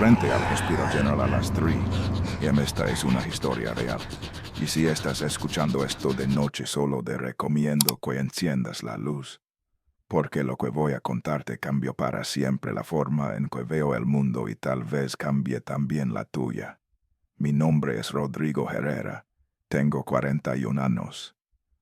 frente al Hospital General a las 3. Y esta es una historia real. Y si estás escuchando esto de noche, solo te recomiendo que enciendas la luz. Porque lo que voy a contarte cambió para siempre la forma en que veo el mundo y tal vez cambie también la tuya. Mi nombre es Rodrigo Herrera. Tengo 41 años.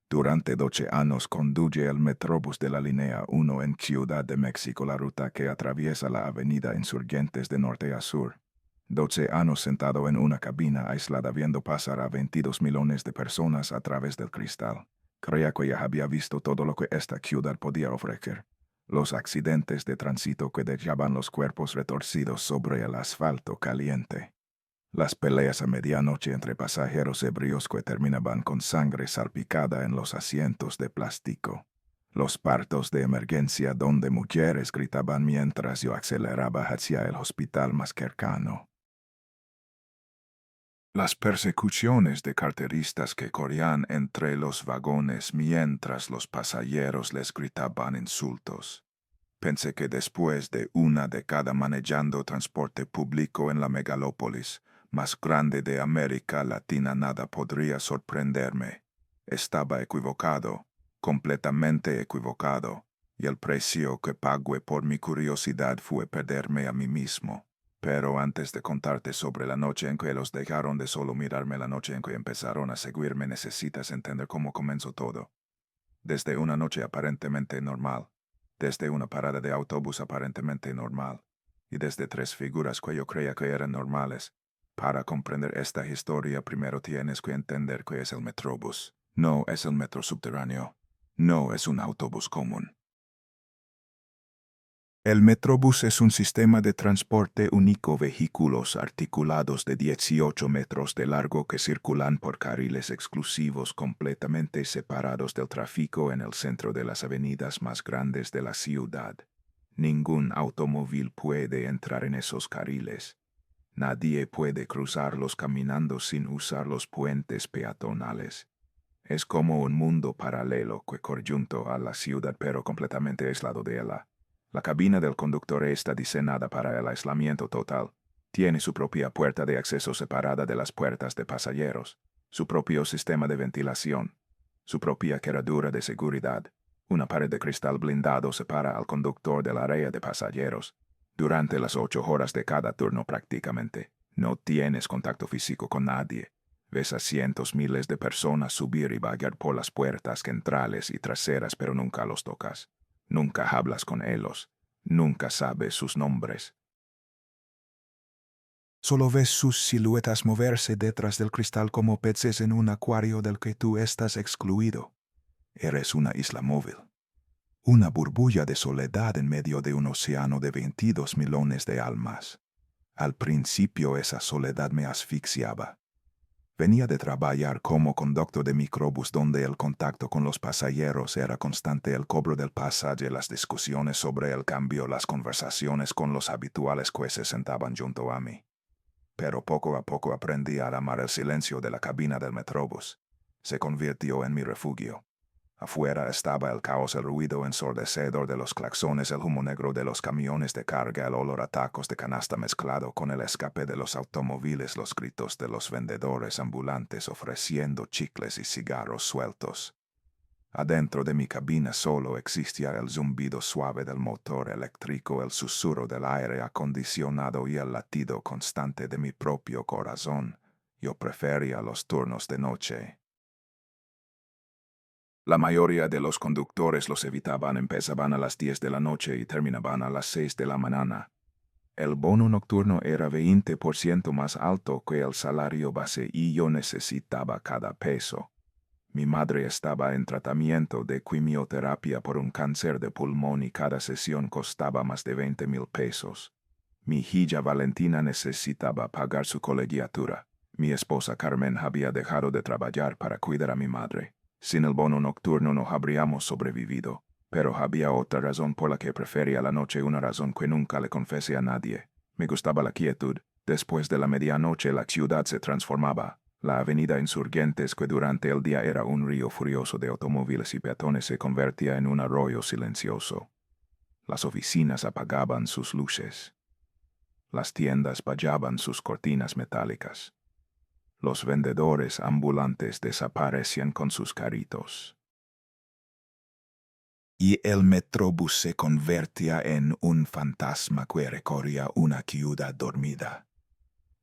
Durante 12 años conduje el Metrobús de la Línea 1 en Ciudad de México, la ruta que atraviesa la avenida Insurgentes de norte a sur. 12 años sentado en una cabina aislada viendo pasar a 22 millones de personas a través del cristal. Creía que ya había visto todo lo que esta ciudad podía ofrecer. Los accidentes de tránsito que dejaban los cuerpos retorcidos sobre el asfalto caliente. Las peleas a medianoche entre pasajeros ebrios que terminaban con sangre salpicada en los asientos de plástico. Los partos de emergencia donde mujeres gritaban mientras yo aceleraba hacia el hospital más cercano. Las persecuciones de carteristas que corrían entre los vagones mientras los pasajeros les gritaban insultos. Pensé que después de una década manejando transporte público en la megalópolis más grande de América Latina nada podría sorprenderme. Estaba equivocado, completamente equivocado, y el precio que pagué por mi curiosidad fue perderme a mí mismo. Pero antes de contarte sobre la noche en que los dejaron de solo mirarme, la noche en que empezaron a seguirme, necesitas entender cómo comenzó todo. Desde una noche aparentemente normal, desde una parada de autobús aparentemente normal, y desde 3 figuras que yo creía que eran normales. Para comprender esta historia primero tienes que entender que es el Metrobús. No es el metro subterráneo. No es un autobús común. El Metrobús es un sistema de transporte único, vehículos articulados de 18 metros de largo que circulan por carriles exclusivos completamente separados del tráfico en el centro de las avenidas más grandes de la ciudad. Ningún automóvil puede entrar en esos carriles. Nadie puede cruzarlos caminando sin usar los puentes peatonales. Es como un mundo paralelo que conjunto a la ciudad pero completamente aislado de ella. La cabina del conductor está diseñada para el aislamiento total. Tiene su propia puerta de acceso separada de las puertas de pasajeros, su propio sistema de ventilación, su propia cerradura de seguridad. Una pared de cristal blindado separa al conductor del área de pasajeros. Durante las 8 horas de cada turno prácticamente, no tienes contacto físico con nadie. Ves a cientos miles de personas subir y bajar por las puertas centrales y traseras, pero nunca los tocas. Nunca hablas con ellos. Nunca sabes sus nombres. Solo ves sus siluetas moverse detrás del cristal como peces en un acuario del que tú estás excluido. Eres una isla móvil. Una burbuja de soledad en medio de un océano de 22 millones de almas. Al principio esa soledad me asfixiaba. Venía de trabajar como conductor de microbús donde el contacto con los pasajeros era constante, el cobro del pasaje, las discusiones sobre el cambio, las conversaciones con los habituales que se sentaban junto a mí. Pero poco a poco aprendí a amar el silencio de la cabina del Metrobús. Se convirtió en mi refugio. Afuera estaba el caos, el ruido ensordecedor de los claxones, el humo negro de los camiones de carga, el olor a tacos de canasta mezclado con el escape de los automóviles, los gritos de los vendedores ambulantes ofreciendo chicles y cigarros sueltos. Adentro de mi cabina solo existía el zumbido suave del motor eléctrico, el susurro del aire acondicionado y el latido constante de mi propio corazón. Yo prefería los turnos de noche. La mayoría de los conductores los evitaban, empezaban a las 10 de la noche y terminaban a las 6 de la mañana. El bono nocturno era 20% más alto que el salario base y yo necesitaba cada peso. Mi madre estaba en tratamiento de quimioterapia por un cáncer de pulmón y cada sesión costaba más de 20,000 pesos. Mi hija Valentina necesitaba pagar su colegiatura. Mi esposa Carmen había dejado de trabajar para cuidar a mi madre. Sin el bono nocturno no habríamos sobrevivido, pero había otra razón por la que prefería la noche, una razón que nunca le confesé a nadie. Me gustaba la quietud. Después de la medianoche la ciudad se transformaba. La avenida Insurgentes, que durante el día era un río furioso de automóviles y peatones, se convertía en un arroyo silencioso. Las oficinas apagaban sus luces. Las tiendas vallaban sus cortinas metálicas. Los vendedores ambulantes desaparecían con sus carritos. Y el metrobús se convertía en un fantasma que recorría una ciudad dormida.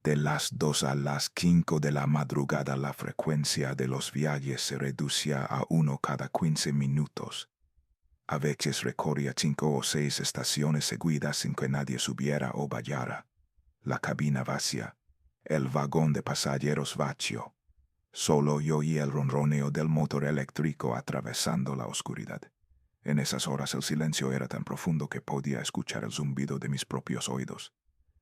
De las 2 a las 5 de la madrugada la frecuencia de los viajes se reducía a 1 cada 15 minutos. A veces recorría 5 o 6 estaciones seguidas sin que nadie subiera o bajara. La cabina vacía, el vagón de pasajeros vacío. Solo yo oí el ronroneo del motor eléctrico atravesando la oscuridad. En esas horas el silencio era tan profundo que podía escuchar el zumbido de mis propios oídos.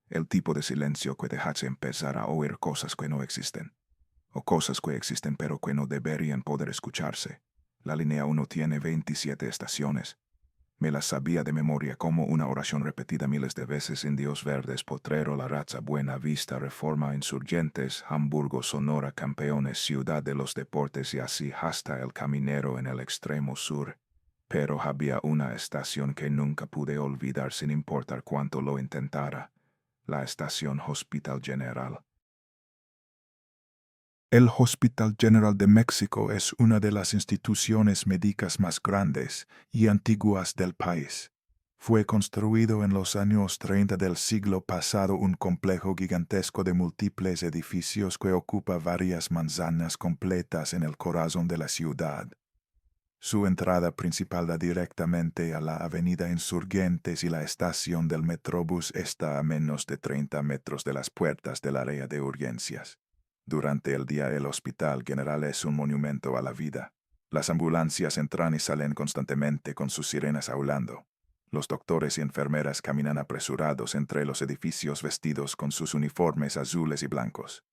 El tipo de silencio que dejase empezar a oír cosas que no existen, o cosas que existen pero que no deberían poder escucharse. La línea 1 tiene 27 estaciones. Me las sabía de memoria como una oración repetida miles de veces: Indios Verdes, Potrero, La Raza, Buena Vista, Reforma, Insurgentes, Hamburgo, Sonora, Campeones, Ciudad de los Deportes y así hasta El Caminero en el extremo sur. Pero había una estación que nunca pude olvidar sin importar cuánto lo intentara: la estación Hospital General. El Hospital General de México es una de las instituciones médicas más grandes y antiguas del país. Fue construido en los años 30 del siglo pasado, un complejo gigantesco de múltiples edificios que ocupa varias manzanas completas en el corazón de la ciudad. Su entrada principal da directamente a la avenida Insurgentes y la estación del Metrobús está a menos de 30 metros de las puertas del área de urgencias. Durante el día el Hospital General es un monumento a la vida. Las ambulancias entran y salen constantemente con sus sirenas aulando. Los doctores y enfermeras caminan apresurados entre los edificios vestidos con sus uniformes azules y blancos.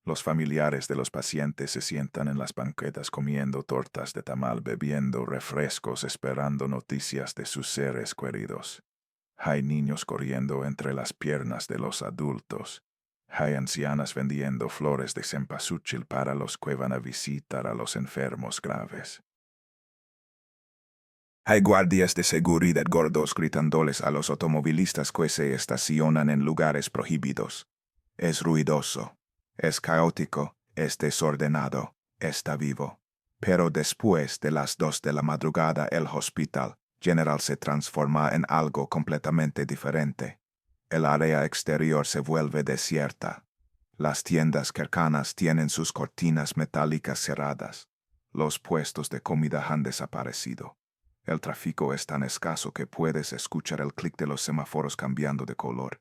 Los familiares de los pacientes se sientan en las banquetas comiendo tortas de tamal, bebiendo refrescos, esperando noticias de sus seres queridos. Hay niños corriendo entre las piernas de los adultos. Hay ancianas vendiendo flores de cempasúchil para los que van a visitar a los enfermos graves. Hay guardias de seguridad gordos gritándoles a los automovilistas que se estacionan en lugares prohibidos. Es ruidoso, es caótico, es desordenado, está vivo. Pero después de las 2 de la madrugada el Hospital General se transforma en algo completamente diferente. El área exterior se vuelve desierta. Las tiendas cercanas tienen sus cortinas metálicas cerradas. Los puestos de comida han desaparecido. El tráfico es tan escaso que puedes escuchar el clic de los semáforos cambiando de color.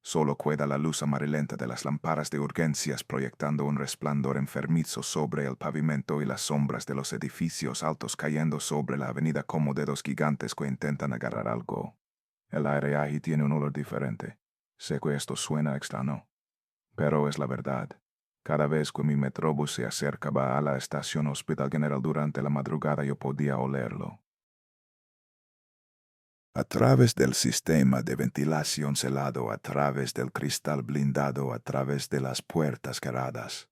Solo queda la luz amarillenta de las lámparas de urgencias proyectando un resplandor enfermizo sobre el pavimento y las sombras de los edificios altos cayendo sobre la avenida como dedos gigantes que intentan agarrar algo. El aire ahí tiene un olor diferente. Sé que esto suena extraño, pero es la verdad. Cada vez que mi metrobús se acercaba a la estación Hospital General durante la madrugada yo podía olerlo. A través del sistema de ventilación celado, a través del cristal blindado, a través de las puertas cerradas.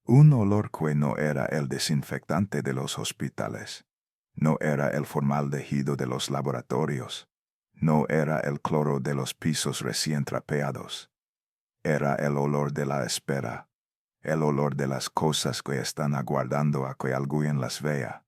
Un olor que no era el desinfectante de los hospitales. No era el formaldehído de los laboratorios. No era el cloro de los pisos recién trapeados. Era el olor de la espera. El olor de las cosas que están aguardando a que alguien las vea.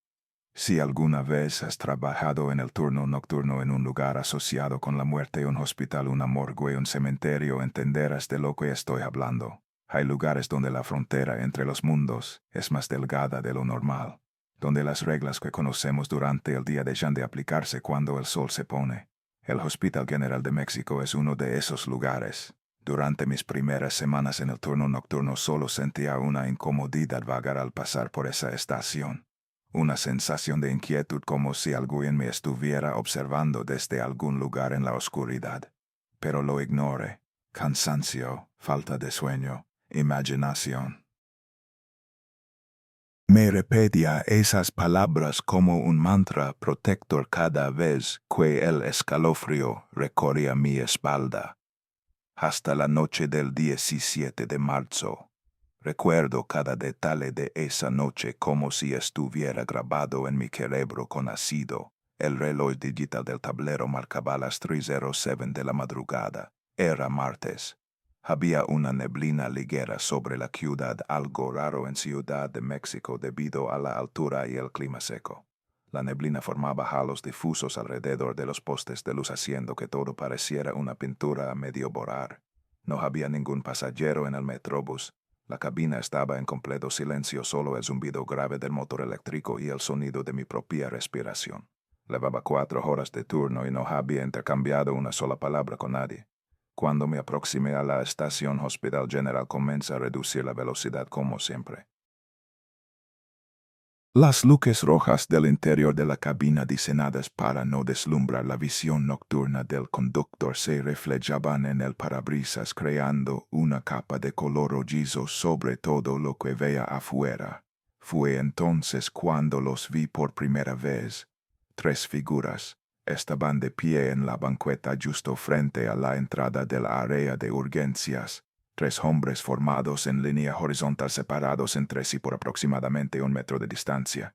Si alguna vez has trabajado en el turno nocturno en un lugar asociado con la muerte, un hospital, una morgue, un cementerio, entenderás de lo que estoy hablando. Hay lugares donde la frontera entre los mundos es más delgada de lo normal, donde las reglas que conocemos durante el día dejan de aplicarse cuando el sol se pone. El Hospital General de México es uno de esos lugares. Durante mis primeras semanas en el turno nocturno solo sentía una incomodidad vagar al pasar por esa estación. Una sensación de inquietud como si alguien me estuviera observando desde algún lugar en la oscuridad. Pero lo ignoré. Cansancio, falta de sueño, imaginación. Me repetía esas palabras como un mantra protector cada vez que el escalofrío recorría mi espalda. Hasta la noche del 17 de marzo. Recuerdo cada detalle de esa noche como si estuviera grabado en mi cerebro con ácido. El reloj digital del tablero marcaba las 3:07 de la madrugada. Era martes. Había una neblina ligera sobre la ciudad, algo raro en Ciudad de México debido a la altura y el clima seco. La neblina formaba halos difusos alrededor de los postes de luz haciendo que todo pareciera una pintura a medio borrar. No había ningún pasajero en el Metrobús. La cabina estaba en completo silencio, solo el zumbido grave del motor eléctrico y el sonido de mi propia respiración. Llevaba 4 horas de turno y no había intercambiado una sola palabra con nadie. Cuando me aproximé a la estación Hospital General comencé a reducir la velocidad como siempre. Las luces rojas del interior de la cabina diseñadas para no deslumbrar la visión nocturna del conductor se reflejaban en el parabrisas creando una capa de color rojizo sobre todo lo que veía afuera. Fue entonces cuando los vi por primera vez. 3 figuras estaban de pie en la banqueta justo frente a la entrada del área de urgencias. 3 hombres formados en línea horizontal separados entre sí por aproximadamente 1 metro de distancia.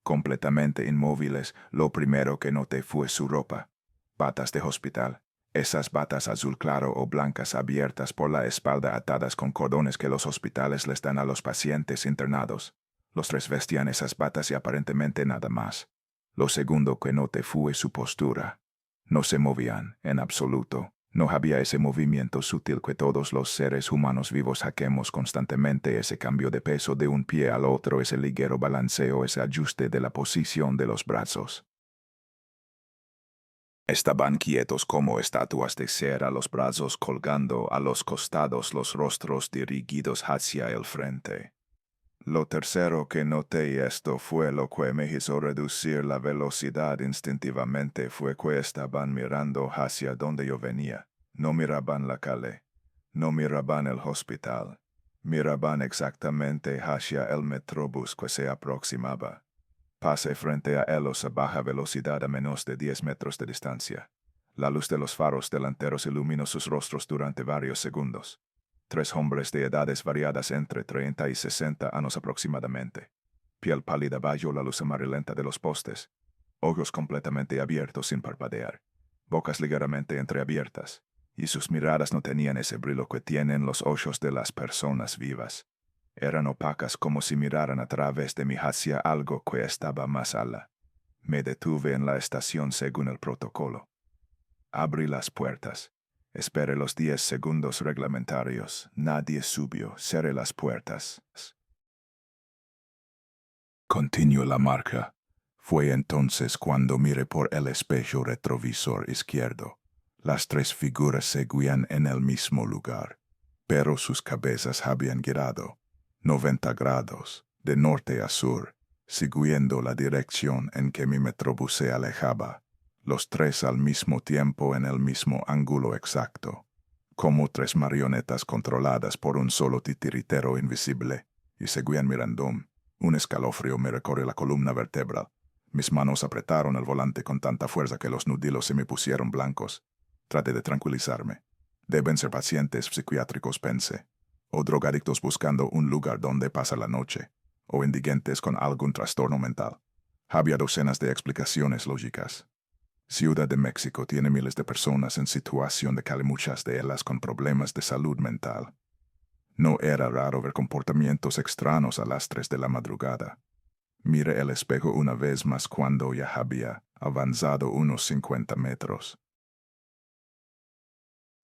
Completamente inmóviles, lo primero que noté fue su ropa. Batas de hospital. Esas batas azul claro o blancas abiertas por la espalda atadas con cordones que los hospitales les dan a los pacientes internados. Los 3 vestían esas batas y aparentemente nada más. Lo segundo que noté fue su postura. No se movían, en absoluto. No había ese movimiento sutil que todos los seres humanos vivos hacemos constantemente, ese cambio de peso de un pie al otro, ese ligero balanceo, ese ajuste de la posición de los brazos. Estaban quietos como estatuas de cera, los brazos colgando a los costados, los rostros dirigidos hacia el frente. Lo tercero que noté, y esto fue lo que me hizo reducir la velocidad instintivamente, fue que estaban mirando hacia donde yo venía. No miraban la calle, no miraban el hospital, miraban exactamente hacia el Metrobús que se aproximaba. Pasé frente a ellos a baja velocidad a menos de 10 metros de distancia. La luz de los faros delanteros iluminó sus rostros durante varios segundos. 3 hombres de edades variadas entre 30 y 60 años aproximadamente. Piel pálida bajo la luz amarillenta de los postes. Ojos completamente abiertos sin parpadear. Bocas ligeramente entreabiertas. Y sus miradas no tenían ese brillo que tienen los ojos de las personas vivas. Eran opacas como si miraran a través de mí hacia algo que estaba más allá. Me detuve en la estación según el protocolo. Abrí las puertas. Esperé los 10 segundos reglamentarios. Nadie subió. Cerré las puertas. Continuó la marcha. Fue entonces cuando miré por el espejo retrovisor izquierdo. Las 3 figuras seguían en el mismo lugar, pero sus cabezas habían girado 90 grados, de norte a sur, siguiendo la dirección en que mi metrobús se alejaba. Los 3 al mismo tiempo en el mismo ángulo exacto, como 3 marionetas controladas por un solo titiritero invisible, y seguían mirándome. Un escalofrío me recorrió la columna vertebral. Mis manos apretaron el volante con tanta fuerza que los nudillos se me pusieron blancos. Traté de tranquilizarme. Deben ser pacientes psiquiátricos, pensé, o drogadictos buscando un lugar donde pasar la noche, o indigentes con algún trastorno mental. Había docenas de explicaciones lógicas. Ciudad de México tiene miles de personas en situación de calle, muchas de ellas con problemas de salud mental. No era raro ver comportamientos extraños a las 3 de la madrugada. Miré el espejo una vez más cuando ya había avanzado unos 50 metros.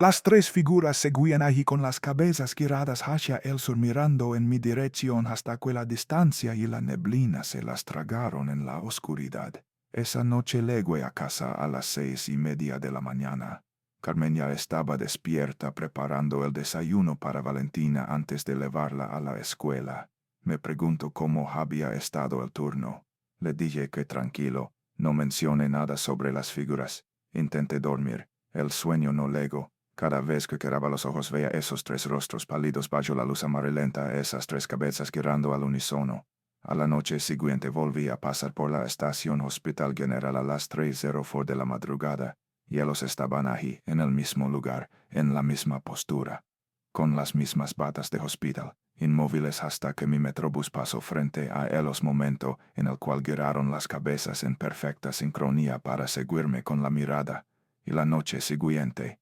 Las 3 figuras seguían allí con las cabezas giradas hacia el sur mirando en mi dirección hasta que la distancia y la neblina se las tragaron en la oscuridad. Esa noche llegué a casa a las 6:30 de la mañana. Carmen ya estaba despierta preparando el desayuno para Valentina antes de llevarla a la escuela. Me preguntó cómo había estado el turno. Le dije que tranquilo, no mencioné nada sobre las figuras. Intenté dormir. El sueño no llegó. Cada vez que cerraba los ojos veía esos 3 rostros pálidos bajo la luz amarillenta, esas 3 cabezas girando al unísono. A la noche siguiente volví a pasar por la estación Hospital General a las 3:04 de la madrugada, y ellos estaban allí, en el mismo lugar, en la misma postura, con las mismas batas de hospital, inmóviles hasta que mi metrobús pasó frente a ellos, momento en el cual giraron las cabezas en perfecta sincronía para seguirme con la mirada, y la noche siguiente,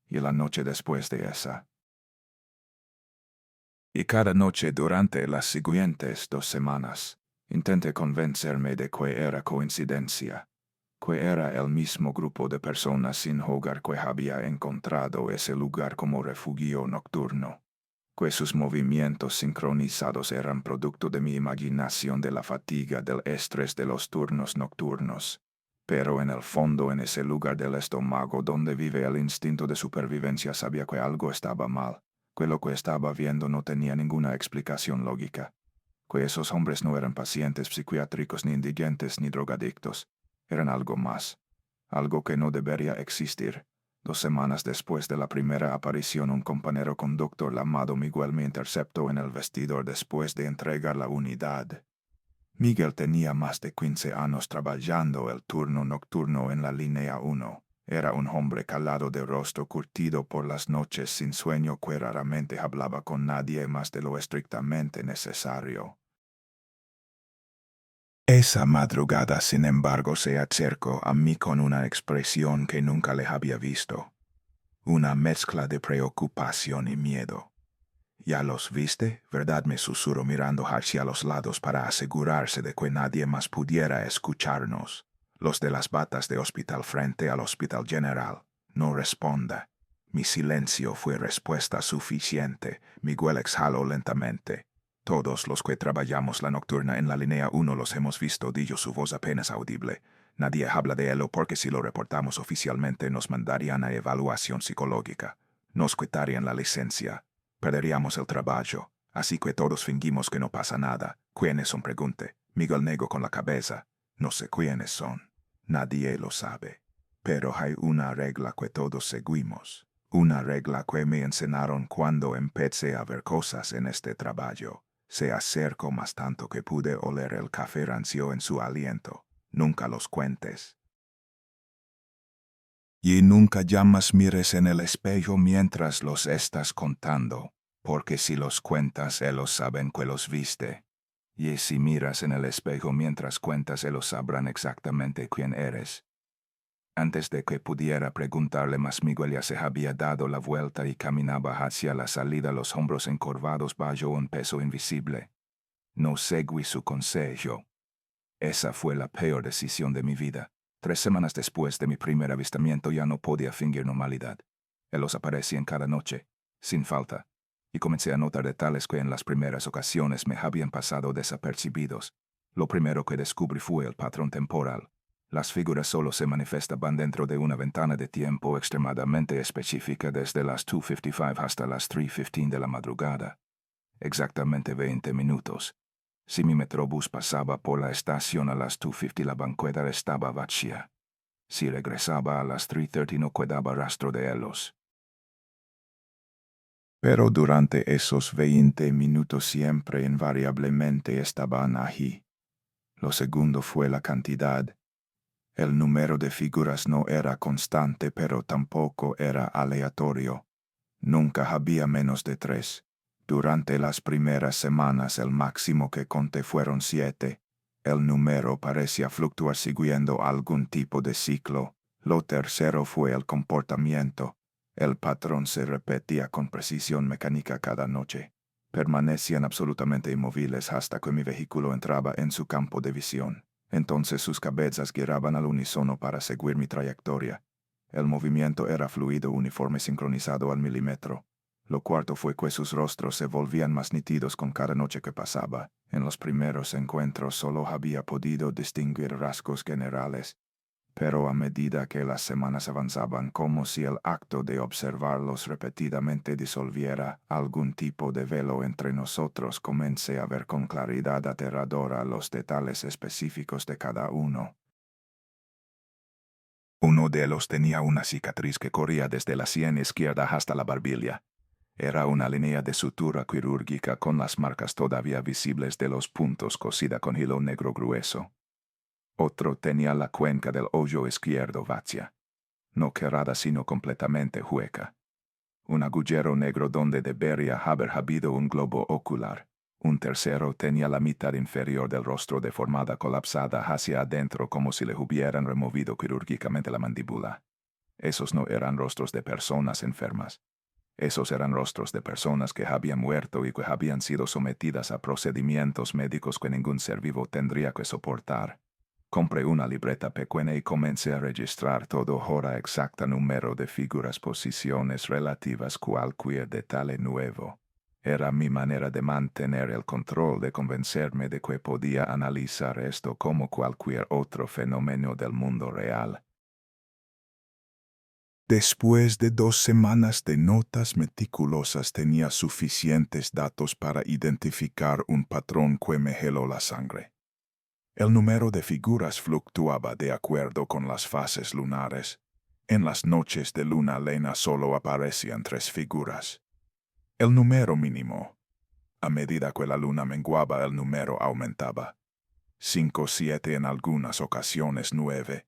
y la noche después de esa. Y cada noche durante las siguientes 2 semanas, intenté convencerme de que era coincidencia, que era el mismo grupo de personas sin hogar que había encontrado ese lugar como refugio nocturno, que sus movimientos sincronizados eran producto de mi imaginación de la fatiga del estrés de los turnos nocturnos. Pero en el fondo, en ese lugar del estómago donde vive el instinto de supervivencia, sabía que algo estaba mal, que lo que estaba viendo no tenía ninguna explicación lógica, que esos hombres no eran pacientes psiquiátricos ni indigentes ni drogadictos, eran algo más, algo que no debería existir. 2 semanas después de la primera aparición, un compañero conductor llamado Miguel me interceptó en el vestidor después de entregar la unidad. Miguel tenía más de 15 años trabajando el turno nocturno en la línea 1. Era un hombre calado de rostro curtido por las noches sin sueño que raramente hablaba con nadie más de lo estrictamente necesario. Esa madrugada, sin embargo, se acercó a mí con una expresión que nunca le había visto. Una mezcla de preocupación y miedo. «¿Ya los viste?» ¿Verdad?, me susurró mirando hacia los lados para asegurarse de que nadie más pudiera escucharnos. Los de las batas de hospital frente al Hospital General. No responda. Mi silencio fue respuesta suficiente. Miguel exhaló lentamente. «Todos los que trabajamos la nocturna en la línea 1 los hemos visto», dijo su voz apenas audible. «Nadie habla de ello porque si lo reportamos oficialmente nos mandarían a evaluación psicológica. Nos quitarían la licencia. Perderíamos el trabajo, así que todos fingimos que no pasa nada. ¿Quiénes son?», pregunté. Miguel negó con la cabeza. «No sé quiénes son. Nadie lo sabe. Pero hay una regla que todos seguimos. Una regla que me enseñaron cuando empecé a ver cosas en este trabajo. Se acercó más tanto que pude oler el café rancio en su aliento. Nunca los cuentes. Y nunca jamás mires en el espejo mientras los estás contando, porque si los cuentas, ellos saben que los viste. Y si miras en el espejo mientras cuentas, ellos sabrán exactamente quién eres. Antes de que pudiera preguntarle más, Miguel ya se había dado la vuelta y caminaba hacia la salida, los hombros encorvados bajo un peso invisible. No seguí su consejo. Esa fue la peor decisión de mi vida. 3 semanas después de mi primer avistamiento ya no podía fingir normalidad. Ellos aparecían cada noche, sin falta, y comencé a notar detalles que en las primeras ocasiones me habían pasado desapercibidos. Lo primero que descubrí fue el patrón temporal. Las figuras solo se manifestaban dentro de una ventana de tiempo extremadamente específica desde las 2:55 hasta las 3:15 de la madrugada. Exactamente 20 minutos. Si mi metrobús pasaba por la estación a las 2:50, la banqueta estaba vacía. Si regresaba a las 3:30, no quedaba rastro de ellos. Pero durante esos 20 minutos siempre invariablemente estaban allí. Lo segundo fue la cantidad. El número de figuras no era constante, pero tampoco era aleatorio. Nunca había menos de 3. Durante las primeras semanas el máximo que conté fueron 7. El número parecía fluctuar siguiendo algún tipo de ciclo. Lo tercero fue el comportamiento. El patrón se repetía con precisión mecánica cada noche. Permanecían absolutamente inmóviles hasta que mi vehículo entraba en su campo de visión. Entonces sus cabezas giraban al unísono para seguir mi trayectoria. El movimiento era fluido, uniforme, sincronizado al milímetro. Lo cuarto fue que sus rostros se volvían más nítidos con cada noche que pasaba. En los primeros encuentros solo había podido distinguir rasgos generales, pero a medida que las semanas avanzaban, como si el acto de observarlos repetidamente disolviera algún tipo de velo entre nosotros, comencé a ver con claridad aterradora los detalles específicos de cada uno. Uno de ellos tenía una cicatriz que corría desde la sien izquierda hasta la barbilla. Era una línea de sutura quirúrgica con las marcas todavía visibles de los puntos, cosida con hilo negro grueso. Otro tenía la cuenca del hoyo izquierdo vacía, no cerrada sino completamente hueca. Un agujero negro donde debería haber habido un globo ocular. Un tercero tenía la mitad inferior del rostro deformada, colapsada hacia adentro como si le hubieran removido quirúrgicamente la mandíbula. Esos no eran rostros de personas enfermas. Esos eran rostros de personas que habían muerto y que habían sido sometidas a procedimientos médicos que ningún ser vivo tendría que soportar. Compré una libreta pequeña y comencé a registrar todo hora exacta número de figuras, posiciones relativas cualquier detalle nuevo. Era mi manera de mantener el control, de convencerme de que podía analizar esto como cualquier otro fenómeno del mundo real. Después de 2 semanas de notas meticulosas tenía suficientes datos para identificar un patrón que me heló la sangre. El número de figuras fluctuaba de acuerdo con las fases lunares. En las noches de luna llena solo aparecían 3 figuras. El número mínimo. A medida que la luna menguaba, el número aumentaba. 5, 7, en algunas ocasiones 9.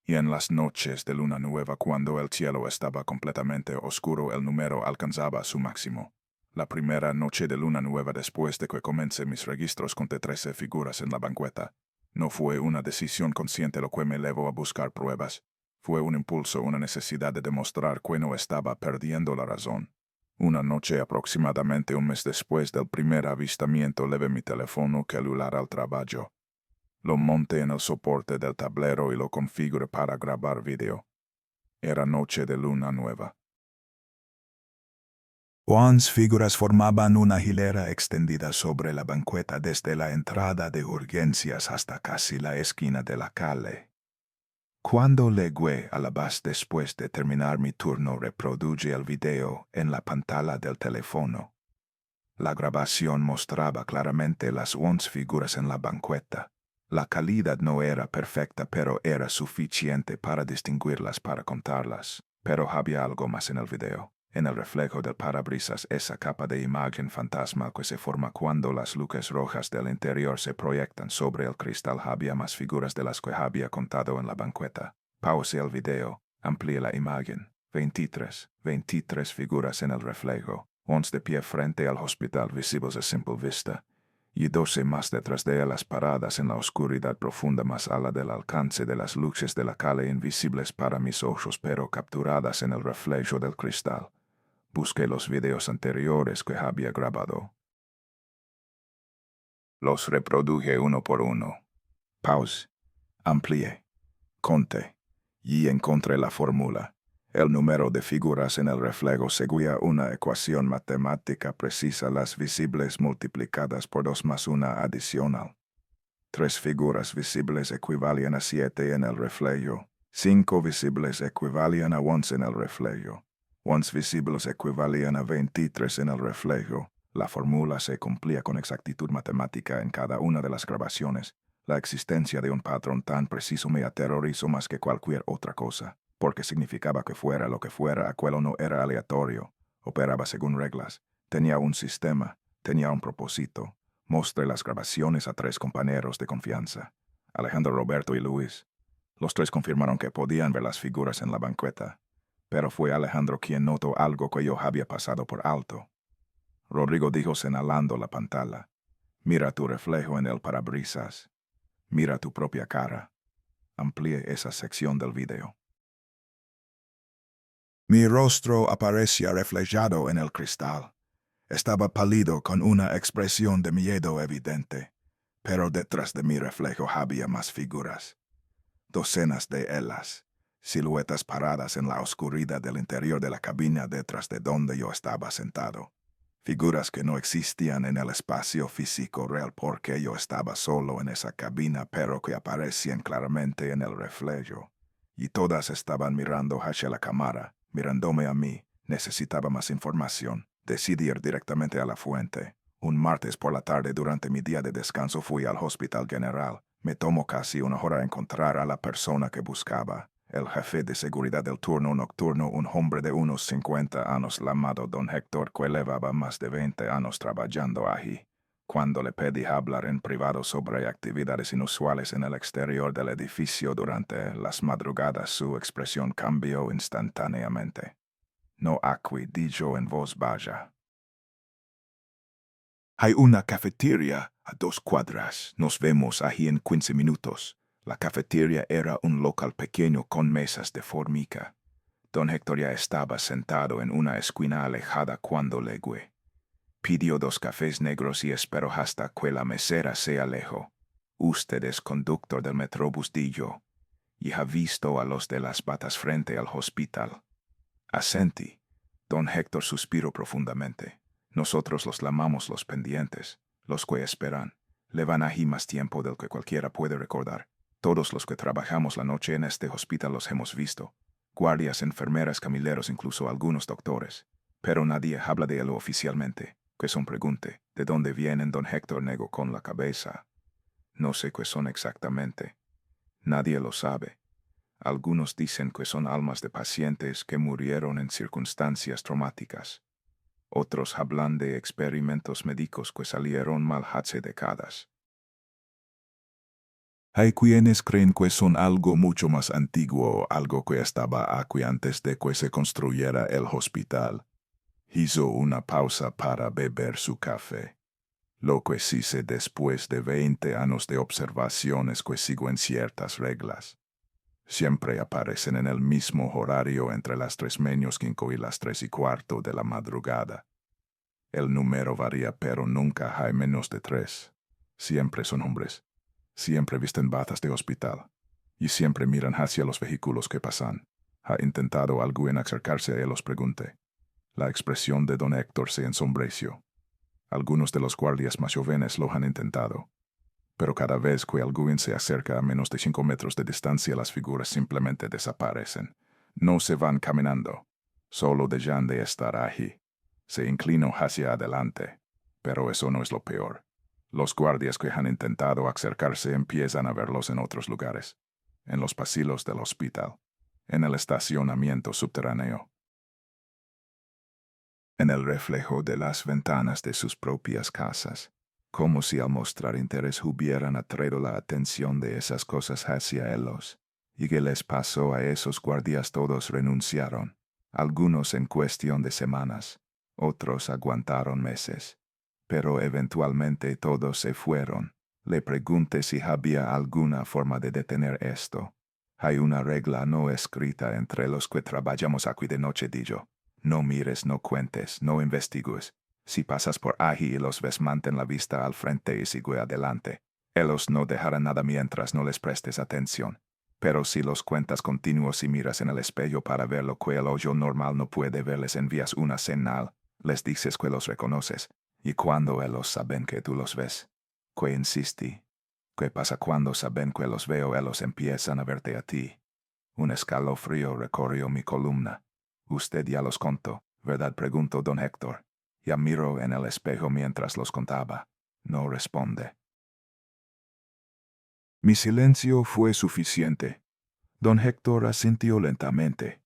Y en las noches de luna nueva, cuando el cielo estaba completamente oscuro, el número alcanzaba su máximo. La primera noche de luna nueva después de que comencé mis registros conté 13 figuras en la banqueta. No fue una decisión consciente lo que me llevó a buscar pruebas. Fue un impulso, una necesidad de demostrar que no estaba perdiendo la razón. Una noche, aproximadamente un mes después del primer avistamiento, llevé mi teléfono celular al trabajo. Lo monté en el soporte del tablero y lo configuré para grabar video. Era noche de luna nueva. 11 figuras formaban una hilera extendida sobre la banqueta desde la entrada de urgencias hasta casi la esquina de la calle. Cuando llegué a la base después de terminar mi turno, reproduje el video en la pantalla del teléfono. La grabación mostraba claramente las 11 figuras en la banqueta. La calidad no era perfecta, pero era suficiente para distinguirlas, para contarlas. Pero había algo más en el video. En el reflejo del parabrisas, esa capa de imagen fantasma que se forma cuando las luces rojas del interior se proyectan sobre el cristal, había más figuras de las que había contado en la banqueta. Pausé el video, amplié la imagen. 23 figuras en el reflejo. 11 de pie frente al hospital, visibles a simple vista, y 12 más detrás de ellas paradas en la oscuridad profunda más allá del alcance de las luces de la calle, invisibles para mis ojos pero capturadas en el reflejo del cristal. Busqué los videos anteriores que había grabado. Los reproduje uno por uno. Pause. Amplié. Conté. Y encontré la fórmula. El número de figuras en el reflejo seguía una ecuación matemática precisa, las visibles multiplicadas por 2 más una adicional. 3 figuras visibles equivalían a 7 en el reflejo. 5 visibles equivalían a 11 en el reflejo. 11 visibles equivalían a 23 en el reflejo. La fórmula se cumplía con exactitud matemática en cada una de las grabaciones. La existencia de un patrón tan preciso me aterrorizó más que cualquier otra cosa, porque significaba que fuera lo que fuera, aquello no era aleatorio, operaba según reglas, tenía un sistema, tenía un propósito. Mostré las grabaciones a 3 compañeros de confianza, Alejandro, Roberto y Luis. Los 3 confirmaron que podían ver las figuras en la banqueta, pero fue Alejandro quien notó algo que yo había pasado por alto. Rodrigo dijo señalando la pantalla: «Mira tu reflejo en el parabrisas. Mira tu propia cara». Amplié esa sección del video. Mi rostro aparecía reflejado en el cristal. Estaba pálido con una expresión de miedo evidente, pero detrás de mi reflejo había más figuras. Docenas de ellas, siluetas paradas en la oscuridad del interior de la cabina detrás de donde yo estaba sentado. Figuras que no existían en el espacio físico real porque yo estaba solo en esa cabina, pero que aparecían claramente en el reflejo. Y todas estaban mirando hacia la cámara, mirándome a mí. Necesitaba más información. Decidí ir directamente a la fuente. Un martes por la tarde, durante mi día de descanso, fui al Hospital General. Me tomó casi una hora encontrar a la persona que buscaba. El jefe de seguridad del turno nocturno, un hombre de unos 50 años llamado Don Héctor, que llevaba más de 20 años trabajando allí. Cuando le pedí hablar en privado sobre actividades inusuales en el exterior del edificio durante las madrugadas, su expresión cambió instantáneamente. «No aquí», dijo en voz baja. «Hay una cafetería a 2 cuadras. Nos vemos allí en 15 minutos. La cafetería era un local pequeño con mesas de formica. Don Héctor ya estaba sentado en una esquina alejada cuando Legue pidió 2 cafés negros y esperó hasta que la mesera se alejó. Usted es conductor del Metrobús Dillo y ha visto a los de las batas frente al hospital. Asentí. Don Héctor suspiró profundamente. Nosotros los llamamos los pendientes, los que esperan. Le van allí más tiempo del que cualquiera puede recordar. Todos los que trabajamos la noche en este hospital los hemos visto. Guardias, enfermeras, camileros, incluso algunos doctores. Pero nadie habla de él oficialmente. Que son pregunte, ¿de dónde vienen? Don Héctor negó con la cabeza. No sé qué son exactamente. Nadie lo sabe. Algunos dicen que son almas de pacientes que murieron en circunstancias traumáticas. Otros hablan de experimentos médicos que salieron mal hace décadas. Hay quienes creen que son algo mucho más antiguo, algo que estaba aquí antes de que se construyera el hospital. Hizo una pausa para beber su café. Lo que sí sé después de 20 años de observaciones que siguen ciertas reglas. Siempre aparecen en el mismo horario entre las 3:05 y las 3:15 de la madrugada. El número varía, pero nunca hay menos de 3. Siempre son hombres. Siempre visten batas de hospital. Y siempre miran hacia los vehículos que pasan. ¿Ha intentado alguien acercarse a él? Os pregunté. La expresión de don Héctor se ensombreció. Algunos de los guardias más jóvenes lo han intentado. Pero cada vez que alguien se acerca a menos de 5 metros de distancia, las figuras simplemente desaparecen. No se van caminando. Solo dejan de estar allí. Se inclinó hacia adelante. Pero eso no es lo peor. Los guardias que han intentado acercarse empiezan a verlos en otros lugares. En los pasillos del hospital. En el estacionamiento subterráneo. En el reflejo de las ventanas de sus propias casas. Como si al mostrar interés hubieran atraído la atención de esas cosas hacia ellos. ¿Y qué les pasó a esos guardias? Todos renunciaron. Algunos en cuestión de semanas. Otros aguantaron meses. Pero eventualmente todos se fueron. Le pregunté si había alguna forma de detener esto. Hay una regla no escrita entre los que trabajamos aquí de noche, dijo. No mires, no cuentes, no investigues. Si pasas por allí y los ves, mantén la vista al frente y sigue adelante. Ellos no dejarán nada mientras no les prestes atención. Pero si los cuentas continuos y miras en el espejo para ver lo que el ojo normal no puede ver, les envías una señal. Les dices que los reconoces. Y cuando ellos saben que tú los ves, que insistí. ¿Qué pasa cuando saben que los veo? Ellos empiezan a verte a ti. Un escalofrío recorrió mi columna. Usted ya los contó, ¿verdad? Preguntó don Héctor. Ya miró en el espejo mientras los contaba. No responde. Mi silencio fue suficiente. Don Héctor asintió lentamente.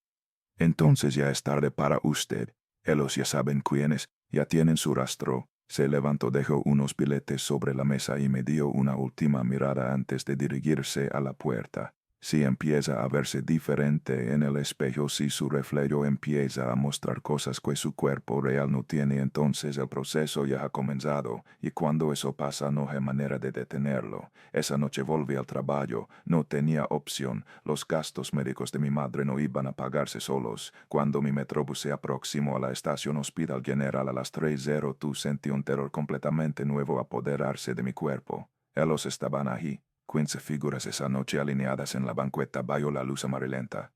Entonces ya es tarde para usted. Ellos ya saben quiénes, ya tienen su rastro. Se levantó, dejó unos billetes sobre la mesa y me dio una última mirada antes de dirigirse a la puerta. Si empieza a verse diferente en el espejo, si su reflejo empieza a mostrar cosas que su cuerpo real no tiene, entonces el proceso ya ha comenzado, y cuando eso pasa no hay manera de detenerlo. Esa noche volví al trabajo, no tenía opción. Los gastos médicos de mi madre no iban a pagarse solos. Cuando mi metrobús se aproximó a la estación Hospital General a las 3:02, sentí un terror completamente nuevo apoderarse de mi cuerpo. Ellos estaban allí. 15 figuras esa noche alineadas en la banqueta bajo la luz amarillenta.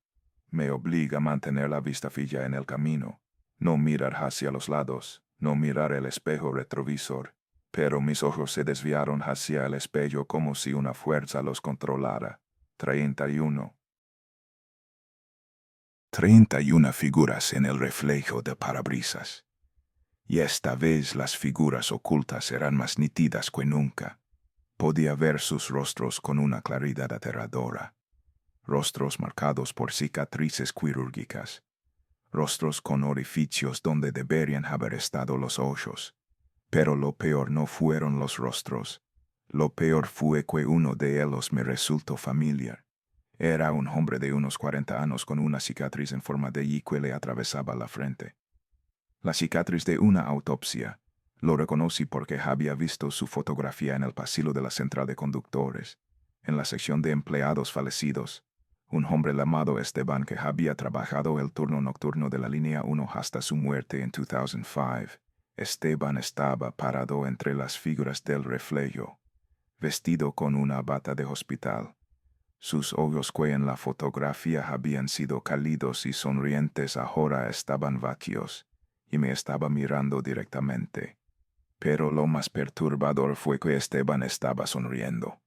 Me obliga a mantener la vista fija en el camino, no mirar hacia los lados, no mirar el espejo retrovisor. Pero mis ojos se desviaron hacia el espejo como si una fuerza los controlara. 31. 31 figuras en el reflejo de parabrisas. Y esta vez las figuras ocultas eran más nítidas que nunca. Podía ver sus rostros con una claridad aterradora. Rostros marcados por cicatrices quirúrgicas. Rostros con orificios donde deberían haber estado los ojos. Pero lo peor no fueron los rostros. Lo peor fue que uno de ellos me resultó familiar. Era un hombre de unos 40 años con una cicatriz en forma de Y que le atravesaba la frente. La cicatriz de una autopsia. Lo reconocí porque había visto su fotografía en el pasillo de la central de conductores, en la sección de empleados fallecidos. un hombre llamado Esteban que había trabajado el turno nocturno de la línea 1 hasta su muerte en 2005. Esteban estaba parado entre las figuras del reflejo, vestido con una bata de hospital. Sus ojos que en la fotografía habían sido cálidos y sonrientes ahora estaban vacíos, y me estaba mirando directamente. Pero lo más perturbador fue que Esteban estaba sonriendo.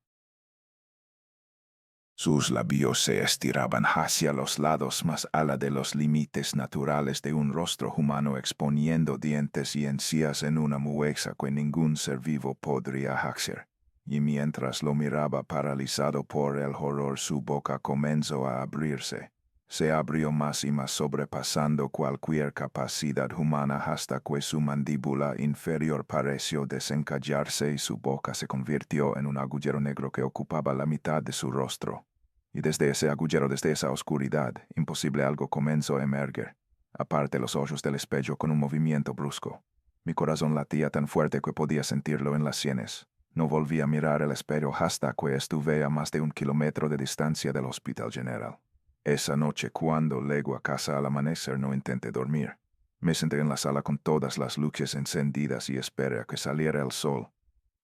Sus labios se estiraban hacia los lados más allá de los límites naturales de un rostro humano, exponiendo dientes y encías en una mueca que ningún ser vivo podría hacer. Y mientras lo miraba paralizado por el horror, su boca comenzó a abrirse. Se abrió más y más, sobrepasando cualquier capacidad humana, hasta que su mandíbula inferior pareció desencallarse y su boca se convirtió en un agujero negro que ocupaba la mitad de su rostro. Y desde ese agujero, desde esa oscuridad, imposible algo comenzó a emerger. Aparte los ojos del espejo con un movimiento brusco. Mi corazón latía tan fuerte que podía sentirlo en las sienes. No volví a mirar el espejo hasta que estuve a más de 1 kilómetro de distancia del Hospital General. Esa noche, cuando llego a casa al amanecer, no intenté dormir. Me senté en la sala con todas las luces encendidas y esperé a que saliera el sol.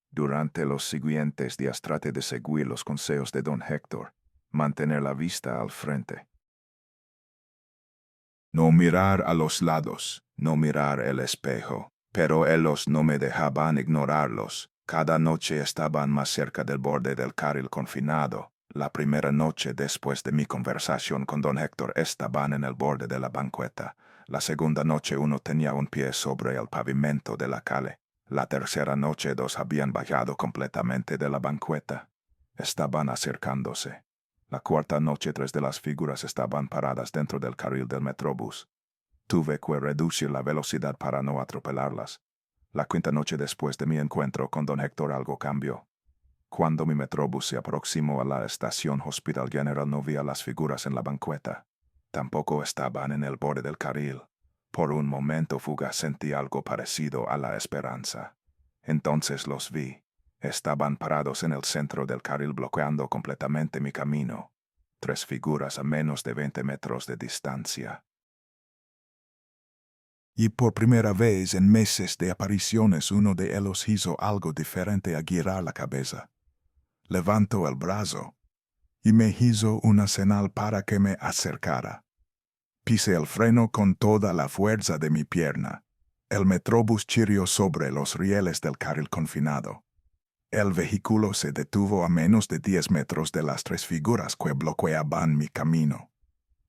Durante los siguientes días traté de seguir los consejos de don Héctor, mantener la vista al frente. No mirar a los lados, no mirar el espejo, pero ellos no me dejaban ignorarlos. Cada noche estaban más cerca del borde del carril confinado. La primera noche después de mi conversación con don Héctor estaban en el borde de la banqueta. La segunda noche uno tenía un pie sobre el pavimento de la calle. La tercera noche dos habían bajado completamente de la banqueta. Estaban acercándose. La cuarta noche 3 de las figuras estaban paradas dentro del carril del metrobús. Tuve que reducir la velocidad para no atropellarlas. La quinta noche después de mi encuentro con don Héctor algo cambió. Cuando mi metrobús se aproximó a la estación Hospital General no vi a las figuras en la banqueta. Tampoco estaban en el borde del carril. Por un momento fugaz sentí algo parecido a la esperanza. Entonces los vi. Estaban parados en el centro del carril bloqueando completamente mi camino. 3 figuras a menos de 20 metros de distancia. Y por primera vez en meses de apariciones uno de ellos hizo algo diferente a girar la cabeza. Levantó el brazo y me hizo una señal para que me acercara. Pisé el freno con toda la fuerza de mi pierna. El metrobús chirrió sobre los rieles del carril confinado. El vehículo se detuvo a menos de 10 metros de las 3 figuras que bloqueaban mi camino.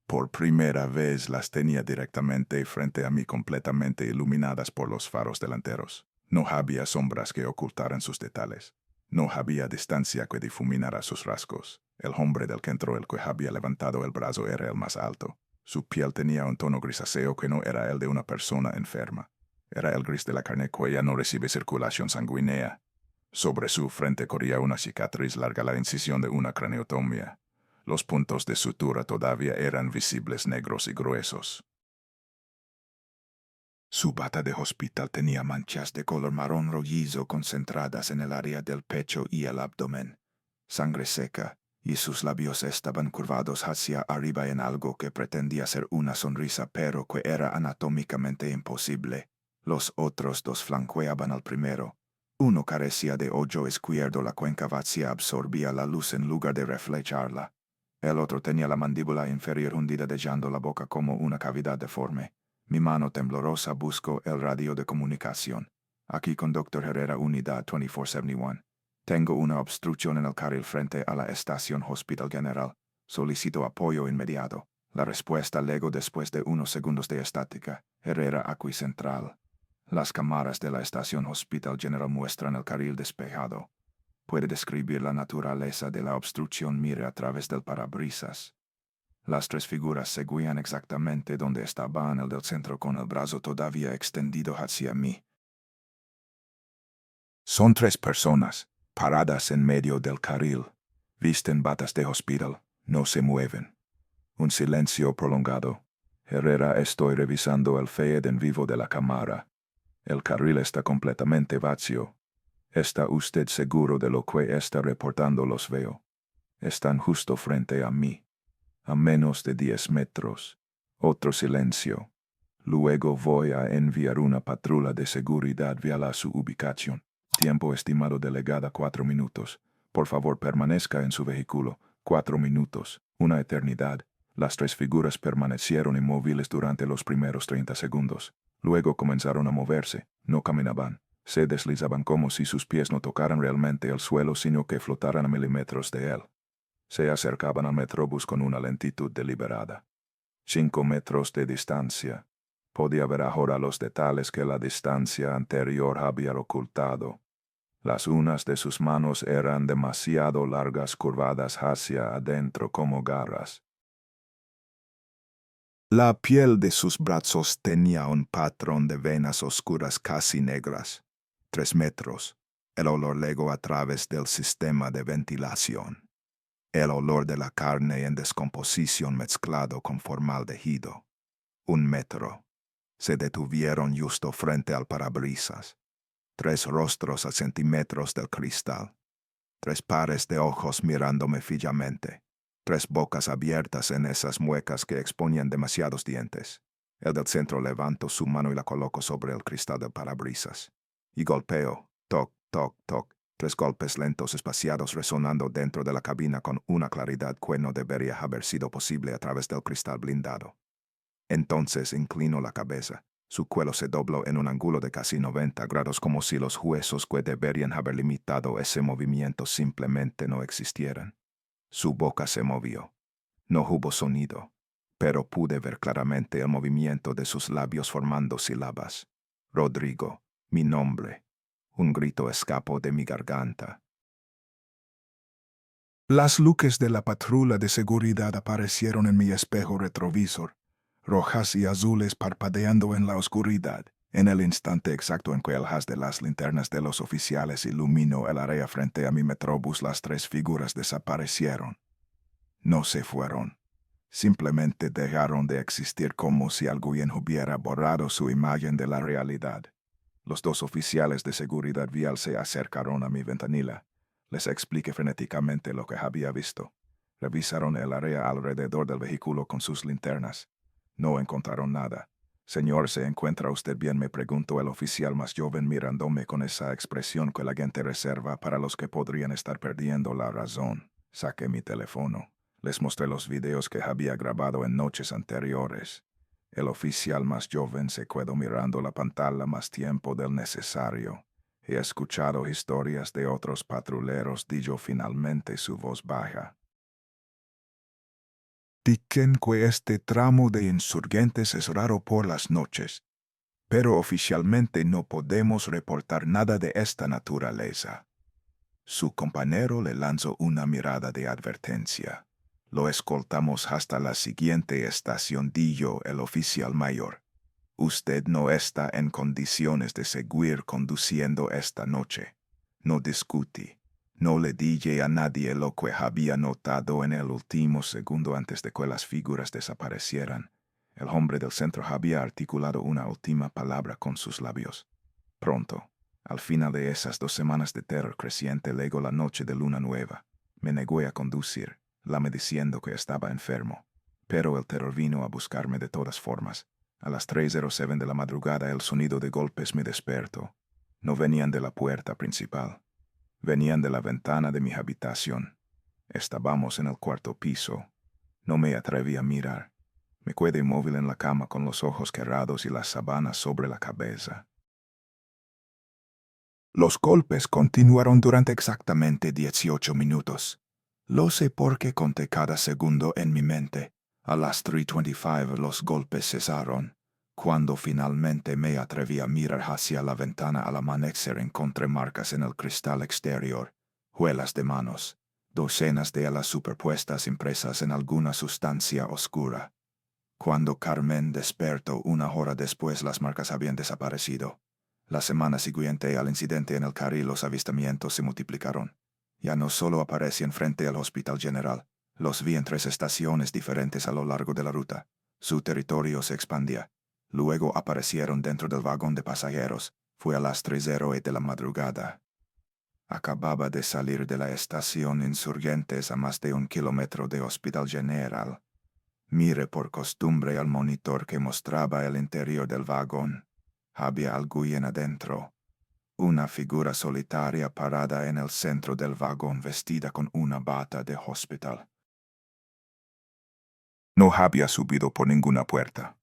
Por primera vez las tenía directamente frente a mí, completamente iluminadas por los faros delanteros. No había sombras que ocultaran sus detalles. No había distancia que difuminara sus rasgos. El hombre del que entró, el que había levantado el brazo, era el más alto. Su piel tenía un tono grisáceo que no era el de una persona enferma. Era el gris de la carne que ya no recibe circulación sanguínea. Sobre su frente corría una cicatriz larga, la incisión de una craneotomía. Los puntos de sutura todavía eran visibles, negros y gruesos. Su bata de hospital tenía manchas de color marrón rojizo concentradas en el área del pecho y el abdomen. Sangre seca, y sus labios estaban curvados hacia arriba en algo que pretendía ser una sonrisa, pero que era anatómicamente imposible. Los otros 2 flanqueaban al primero. Uno carecía de ojo izquierdo, la cuenca vacía absorbía la luz en lugar de reflejarla. El otro tenía la mandíbula inferior hundida, dejando la boca como una cavidad deforme. Mi mano temblorosa buscó el radio de comunicación. Aquí con Dr. Herrera, unidad 2471. Tengo una obstrucción en el carril frente a la estación Hospital General. Solicito apoyo inmediato. La respuesta llegó después de unos segundos de estática. Herrera, aquí central. Las cámaras de la estación Hospital General muestran el carril despejado. Puede describir la naturaleza de la obstrucción. Mire a través del parabrisas. Las 3 figuras seguían exactamente donde estaban, el del centro con el brazo todavía extendido hacia mí. Son 3 personas, paradas en medio del carril. Visten batas de hospital, no se mueven. Un silencio prolongado. Herrera, estoy revisando el feed en vivo de la cámara. El carril está completamente vacío. ¿Está usted seguro de lo que está reportando? Los veo. Están justo frente a mí. A menos de 10 metros. Otro silencio. Luego voy a enviar una patrulla de seguridad vial a su ubicación. Tiempo estimado delegada 4 minutos. Por favor, permanezca en su vehículo. 4 minutos. Una eternidad. Las 3 figuras permanecieron inmóviles durante los primeros 30 segundos. Luego comenzaron a moverse. No caminaban. Se deslizaban como si sus pies no tocaran realmente el suelo, sino que flotaran a milímetros de él. Se acercaban al Metrobús con una lentitud deliberada. 5 metros de distancia. Podía ver ahora los detalles que la distancia anterior había ocultado. Las uñas de sus manos eran demasiado largas, curvadas hacia adentro como garras. La piel de sus brazos tenía un patrón de venas oscuras casi negras. 3 metros. El olor llegó a través del sistema de ventilación. El olor de la carne en descomposición mezclado con formaldehído. 1 metro. Se detuvieron justo frente al parabrisas. 3 rostros a centímetros del cristal. 3 pares de ojos mirándome fijamente. 3 bocas abiertas en esas muecas que exponían demasiados dientes. El del centro levantó su mano y la colocó sobre el cristal del parabrisas. Y golpeó, toc, toc, toc, 3 golpes lentos espaciados resonando dentro de la cabina con una claridad que no debería haber sido posible a través del cristal blindado. Entonces inclinó la cabeza. Su cuello se dobló en un ángulo de casi 90 grados como si los huesos que deberían haber limitado ese movimiento simplemente no existieran. Su boca se movió. No hubo sonido, pero pude ver claramente el movimiento de sus labios formando sílabas. Rodrigo, mi nombre. Un grito escapó de mi garganta. Las luces de la patrulla de seguridad aparecieron en mi espejo retrovisor, rojas y azules parpadeando en la oscuridad. En el instante exacto en que el haz de las linternas de los oficiales iluminó el área frente a mi Metrobús, las 3 figuras desaparecieron. No se fueron. Simplemente dejaron de existir como si alguien hubiera borrado su imagen de la realidad. Los 2 oficiales de seguridad vial se acercaron a mi ventanilla. Les expliqué frenéticamente lo que había visto. Revisaron el área alrededor del vehículo con sus linternas. No encontraron nada. Señor, ¿se encuentra usted bien?, me preguntó el oficial más joven mirándome con esa expresión que la gente reserva para los que podrían estar perdiendo la razón. Saqué mi teléfono. Les mostré los videos que había grabado en noches anteriores. El oficial más joven se quedó mirando la pantalla más tiempo del necesario. He escuchado historias de otros patrulleros, dijo finalmente, su voz baja. Dicen que este tramo de insurgentes es raro por las noches, pero oficialmente no podemos reportar nada de esta naturaleza. Su compañero le lanzó una mirada de advertencia. Lo escoltamos hasta la siguiente estación, dijo el oficial mayor. Usted no está en condiciones de seguir conduciendo esta noche. No discutí. No le dije a nadie lo que había notado en el último segundo antes de que las figuras desaparecieran. El hombre del centro había articulado una última palabra con sus labios. Pronto, al final de esas 2 semanas de terror creciente, llegó la noche de luna nueva. Me negué a conducir, me diciendo que estaba enfermo. Pero el terror vino a buscarme de todas formas. A las 3:07 de la madrugada el sonido de golpes me despertó. No venían de la puerta principal. Venían de la ventana de mi habitación. Estábamos en el 4º piso. No me atreví a mirar. Me quedé inmóvil en la cama con los ojos cerrados y las sábanas sobre la cabeza. Los golpes continuaron durante exactamente 18 minutos. Lo sé porque conté cada segundo en mi mente. A las 3:25 los golpes cesaron. Cuando finalmente me atreví a mirar hacia la ventana al amanecer, encontré marcas en el cristal exterior, huellas de manos, docenas de ellas superpuestas impresas en alguna sustancia oscura. Cuando Carmen despertó 1 hora después, las marcas habían desaparecido. La semana siguiente al incidente en el carril, los avistamientos se multiplicaron. Ya no solo aparecían frente al Hospital General, los vi en 3 estaciones diferentes a lo largo de la ruta. Su territorio se expandía. Luego aparecieron dentro del vagón de pasajeros. Fue a las 3:08 de la madrugada. Acababa de salir de la estación Insurgentes a más de 1 kilómetro de Hospital General. Miré por costumbre al monitor que mostraba el interior del vagón. Había alguien adentro. Una figura solitaria parada en el centro del vagón vestida con una bata de hospital. No había subido por ninguna puerta.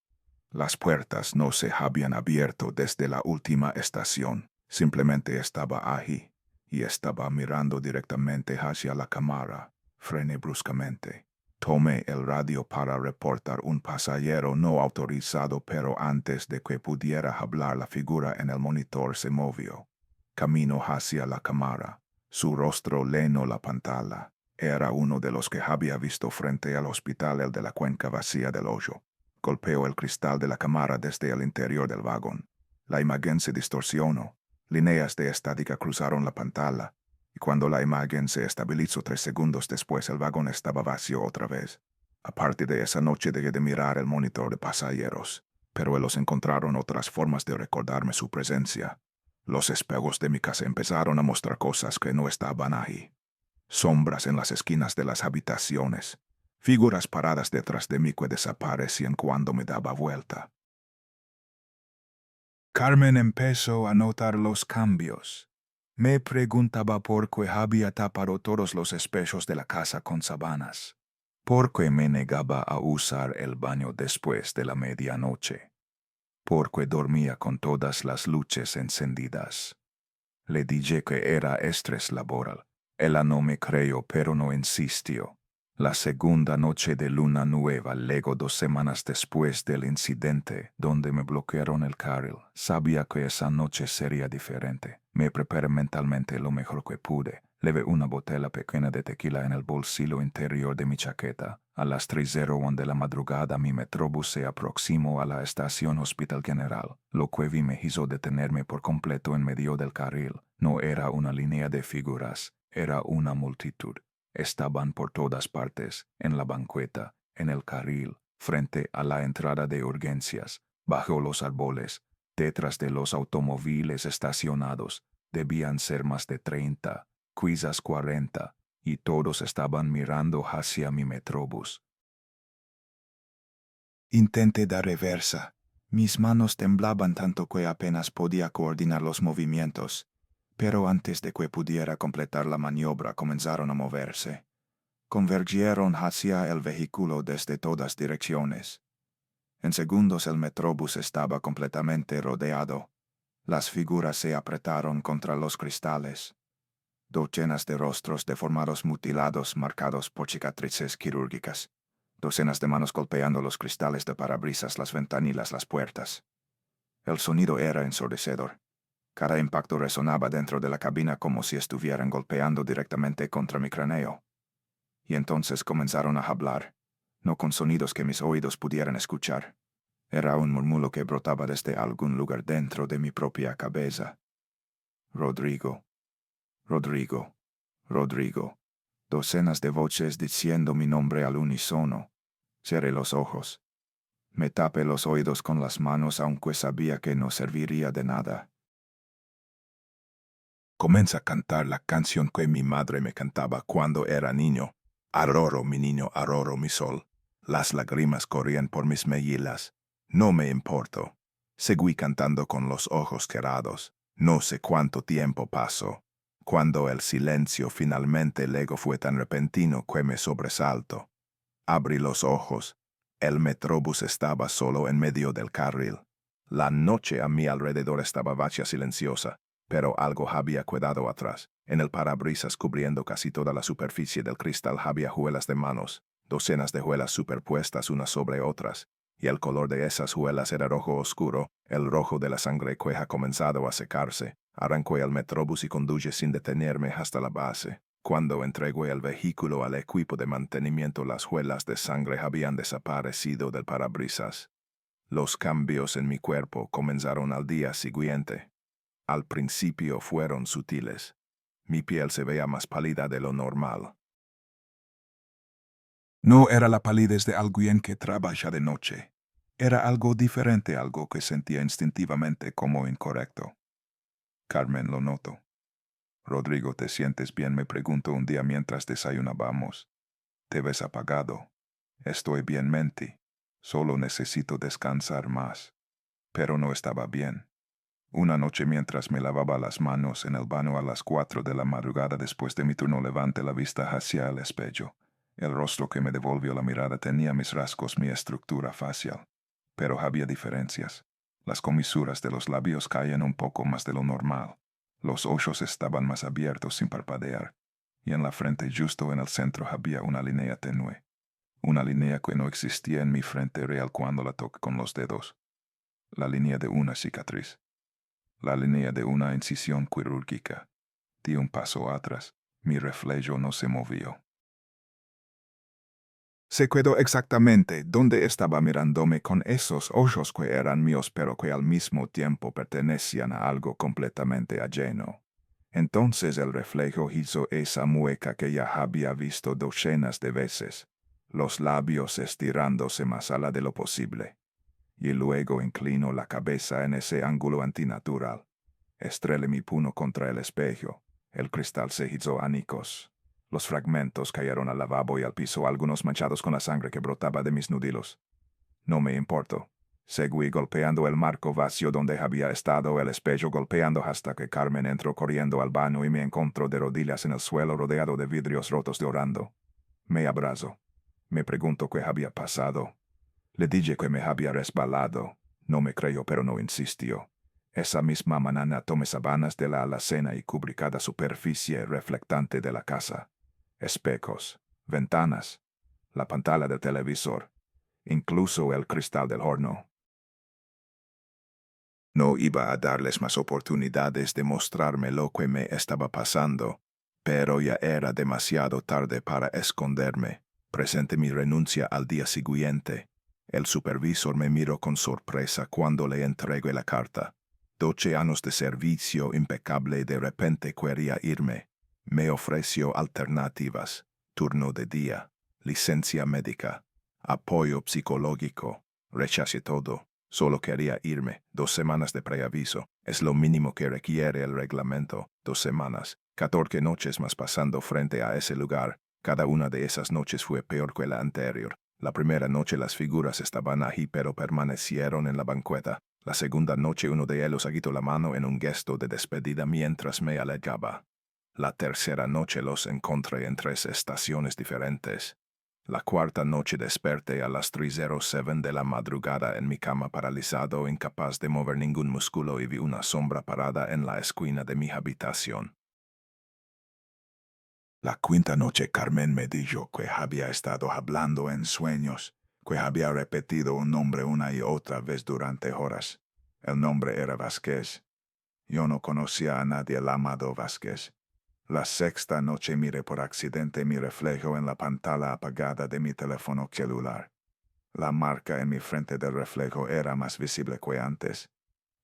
Las puertas no se habían abierto desde la última estación. Simplemente estaba ahí y estaba mirando directamente hacia la cámara. Frené bruscamente. Tomé el radio para reportar un pasajero no autorizado, pero antes de que pudiera hablar la figura en el monitor se movió. Caminó hacia la cámara. Su rostro llenó la pantalla. Era uno de los que había visto frente al hospital, el de la cuenca vacía del hoyo. Golpeó el cristal de la cámara desde el interior del vagón. La imagen se distorsionó. Líneas de estática cruzaron la pantalla, y cuando la imagen se estabilizó 3 segundos después, el vagón estaba vacío otra vez. A partir de esa noche dejé de mirar el monitor de pasajeros, pero ellos encontraron otras formas de recordarme su presencia. Los espejos de mi casa empezaron a mostrar cosas que no estaban ahí. Sombras en las esquinas de las habitaciones. Figuras paradas detrás de mí que desaparecían cuando me daba vuelta. Carmen empezó a notar los cambios. Me preguntaba por qué había tapado todos los espejos de la casa con sábanas. ¿Por qué me negaba a usar el baño después de la medianoche? ¿Por qué dormía con todas las luces encendidas? Le dije que era estrés laboral. Ella no me creyó, pero no insistió. La segunda noche de luna nueva, luego 2 semanas después del incidente donde me bloquearon el carril, sabía que esa noche sería diferente. Me preparé mentalmente lo mejor que pude. Levé una botella pequeña de tequila en el bolsillo interior de mi chaqueta. A las 3:01 de la madrugada mi metrobús se aproximó a la estación Hospital General. Lo que vi me hizo detenerme por completo en medio del carril. No era una línea de figuras, era una multitud. Estaban por todas partes, en la banqueta, en el carril, frente a la entrada de urgencias, bajo los árboles, detrás de los automóviles estacionados. Debían ser más de 30, quizás 40, y todos estaban mirando hacia mi metrobús. Intenté dar reversa. Mis manos temblaban tanto que apenas podía coordinar los movimientos. Pero antes de que pudiera completar la maniobra comenzaron a moverse. Convergieron hacia el vehículo desde todas direcciones. En segundos el metrobús estaba completamente rodeado. Las figuras se apretaron contra los cristales. Docenas de rostros deformados mutilados marcados por cicatrices quirúrgicas. Docenas de manos golpeando los cristales de parabrisas, las ventanilas, las puertas. El sonido era ensordecedor. Cada impacto resonaba dentro de la cabina como si estuvieran golpeando directamente contra mi cráneo. Y entonces comenzaron a hablar, no con sonidos que mis oídos pudieran escuchar. Era un murmullo que brotaba desde algún lugar dentro de mi propia cabeza. Rodrigo, Rodrigo, Rodrigo. Docenas de voces diciendo mi nombre al unísono. Cerré los ojos. Me tapé los oídos con las manos, aunque sabía que no serviría de nada. Comienza a cantar la canción que mi madre me cantaba cuando era niño. Arroro, mi niño, arroro, mi sol. Las lágrimas corrían por mis mejillas. No me importó. Seguí cantando con los ojos cerrados. No sé cuánto tiempo pasó. Cuando el silencio finalmente luego fue tan repentino que me sobresaltó. Abrí los ojos. El metrobús estaba solo en medio del carril. La noche a mi alrededor estaba vacía, silenciosa, pero algo había quedado atrás. En el parabrisas, cubriendo casi toda la superficie del cristal, había juelas de manos, docenas de juelas superpuestas unas sobre otras, y el color de esas juelas era rojo oscuro, el rojo de la sangre que ha comenzado a secarse. Arranqué el metrobús y conduje sin detenerme hasta la base. Cuando entregué el vehículo al equipo de mantenimiento, las juelas de sangre habían desaparecido del parabrisas. Los cambios en mi cuerpo comenzaron al día siguiente. Al principio fueron sutiles. Mi piel se veía más pálida de lo normal. No era la palidez de alguien que trabaja de noche. Era algo diferente, algo que sentía instintivamente como incorrecto. Carmen, lo noto. Rodrigo, ¿te sientes bien?, me preguntó un día mientras desayunábamos. Te ves apagado. Estoy bien, Menti. Solo necesito descansar más. Pero no estaba bien. Una noche mientras me lavaba las manos en el baño a las 4 de la madrugada después de mi turno levanté la vista hacia el espejo. El rostro que me devolvió la mirada tenía mis rasgos, mi estructura facial. Pero había diferencias. Las comisuras de los labios caían un poco más de lo normal. Los ojos estaban más abiertos sin parpadear. Y en la frente justo en el centro había una línea tenue. Una línea que no existía en mi frente real cuando la toqué con los dedos. La línea de una cicatriz. La línea de una incisión quirúrgica. Di un paso atrás. Mi reflejo no se movió. Se quedó exactamente donde estaba mirándome con esos ojos que eran míos pero que al mismo tiempo pertenecían a algo completamente ajeno. Entonces el reflejo hizo esa mueca que ya había visto docenas de veces, los labios estirándose más ala de lo posible. Y luego inclinó la cabeza en ese ángulo antinatural. Estrellé mi puño contra el espejo. El cristal se hizo añicos. Los fragmentos cayeron al lavabo y al piso, algunos manchados con la sangre que brotaba de mis nudilos. No me importó. Seguí golpeando el marco vacío donde había estado el espejo, golpeando hasta que Carmen entró corriendo al baño y me encontró de rodillas en el suelo rodeado de vidrios rotos llorando. Me abrazó. Me preguntó qué había pasado. Le dije que me había resbalado. No me creyó, pero no insistió. Esa misma mañana tomé sábanas de la alacena y cubrí cada superficie reflectante de la casa. Espejos, ventanas, la pantalla del televisor, incluso el cristal del horno. No iba a darles más oportunidades de mostrarme lo que me estaba pasando, pero ya era demasiado tarde para esconderme. Presenté mi renuncia al día siguiente. El supervisor me miró con sorpresa cuando le entregué la carta. 12 años de servicio impecable y de repente quería irme. Me ofreció alternativas, turno de día, licencia médica, apoyo psicológico. Rechacé todo. Solo quería irme. 2 semanas de preaviso. Es lo mínimo que requiere el reglamento. 2 semanas. 14 noches más pasando frente a ese lugar. Cada una de esas noches fue peor que la anterior. La primera noche las figuras estaban allí pero permanecieron en la banqueta. La segunda noche uno de ellos agitó la mano en un gesto de despedida mientras me alejaba. La tercera noche los encontré en 3 estaciones diferentes. La cuarta noche desperté a las 3:07 de la madrugada en mi cama paralizado, incapaz de mover ningún músculo y vi una sombra parada en la esquina de mi habitación. La quinta noche Carmen me dijo que había estado hablando en sueños, que había repetido un nombre una y otra vez durante horas. El nombre era Vázquez. Yo no conocía a nadie llamado Vázquez. La sexta noche miré por accidente mi reflejo en la pantalla apagada de mi teléfono celular. La marca en mi frente del reflejo era más visible que antes.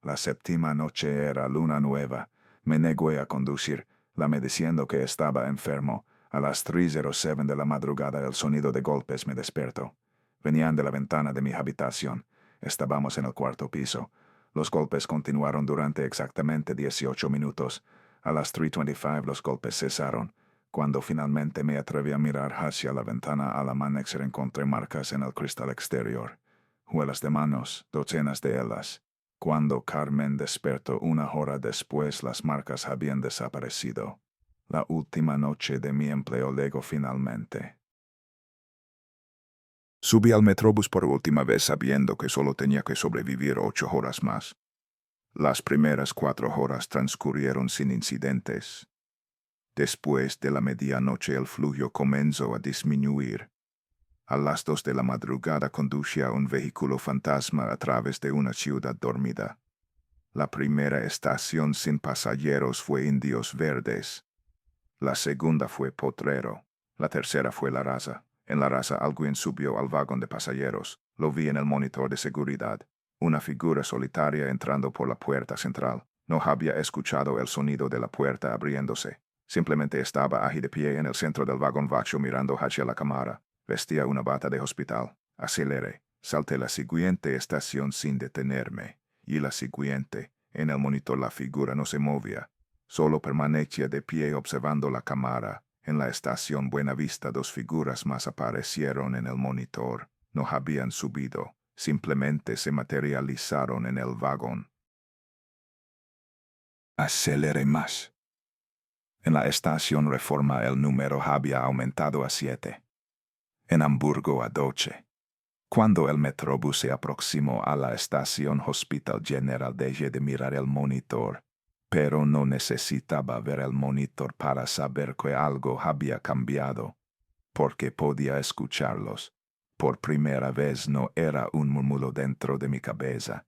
La séptima noche era luna nueva. Me negué a conducir, diciendo que estaba enfermo. A las 3:07 de la madrugada el sonido de golpes me despertó. Venían de la ventana de mi habitación. Estábamos en el 4º piso. Los golpes continuaron durante exactamente 18 minutos. A las 3:25 los golpes cesaron. Cuando finalmente me atreví a mirar hacia la ventana al amanecer encontré marcas en el cristal exterior. Huellas de manos, docenas de ellas. Cuando Carmen despertó 1 hora después, las marcas habían desaparecido. La última noche de mi empleo llegó finalmente. Subí al metrobús por última vez sabiendo que solo tenía que sobrevivir 8 horas más. Las primeras 4 horas transcurrieron sin incidentes. Después de la medianoche el flujo comenzó a disminuir. A las 2 de la madrugada conducía un vehículo fantasma a través de una ciudad dormida. La primera estación sin pasajeros fue Indios Verdes. La segunda fue Potrero. La tercera fue La Raza. En La Raza alguien subió al vagón de pasajeros. Lo vi en el monitor de seguridad. Una figura solitaria entrando por la puerta central. No había escuchado el sonido de la puerta abriéndose. Simplemente estaba allí de pie en el centro del vagón vacío mirando hacia la cámara. Vestía una bata de hospital. Aceleré. Salté la siguiente estación sin detenerme. Y la siguiente. En el monitor la figura no se movía. Solo permanecía de pie observando la cámara. En la estación Buenavista dos figuras más aparecieron en el monitor. No habían subido, simplemente se materializaron en el vagón. Acelere más. En la estación Reforma el número había aumentado a 7. En Hamburgo a 12. Cuando el metrobús se aproximó a la estación Hospital General dejé de mirar el monitor, pero no necesitaba ver el monitor para saber que algo había cambiado, porque podía escucharlos. Por primera vez no era un murmullo dentro de mi cabeza.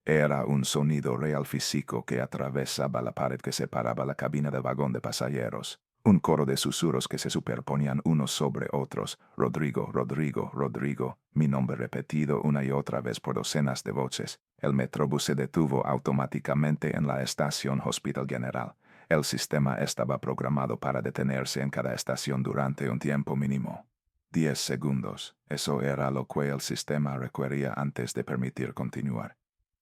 Era un sonido real físico que atravesaba la pared que separaba la cabina del vagón de pasajeros. Un coro de susurros que se superponían unos sobre otros. Rodrigo, Rodrigo, Rodrigo. Mi nombre repetido una y otra vez por docenas de voces. El metrobús se detuvo automáticamente en la estación Hospital General. El sistema estaba programado para detenerse en cada estación durante un tiempo mínimo. 10 segundos. Eso era lo que el sistema requería antes de permitir continuar.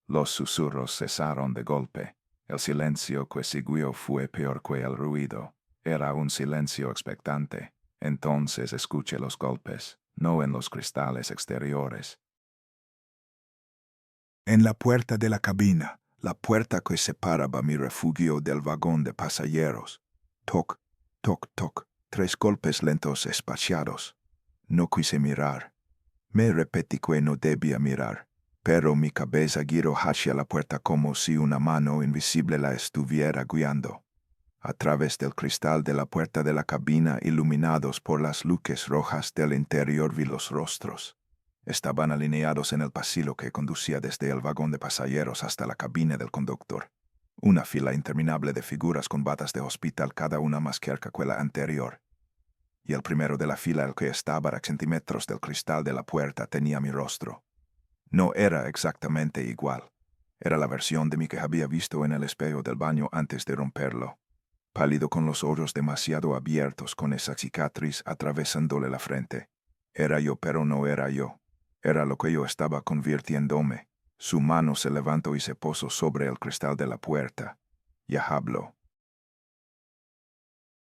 Los susurros cesaron de golpe. El silencio que siguió fue peor que el ruido. Era un silencio expectante. Entonces escuché los golpes, no en los cristales exteriores. En la puerta de la cabina, la puerta que separaba mi refugio del vagón de pasajeros. Toc, toc, toc. 3 golpes lentos espaciados. No quise mirar. Me repetí que no debía mirar. Pero mi cabeza giró hacia la puerta como si una mano invisible la estuviera guiando. A través del cristal de la puerta de la cabina, iluminados por las luces rojas del interior, vi los rostros. Estaban alineados en el pasillo que conducía desde el vagón de pasajeros hasta la cabina del conductor. Una fila interminable de figuras con batas de hospital, cada una más cerca que la anterior. Y el primero de la fila, el que estaba a centímetros del cristal de la puerta, tenía mi rostro. No era exactamente igual. Era la versión de mí que había visto en el espejo del baño antes de romperlo. Pálido, con los ojos demasiado abiertos, con esa cicatriz atravesándole la frente. Era yo, pero no era yo. Era lo que yo estaba convirtiéndome. Su mano se levantó y se posó sobre el cristal de la puerta. Ya habló.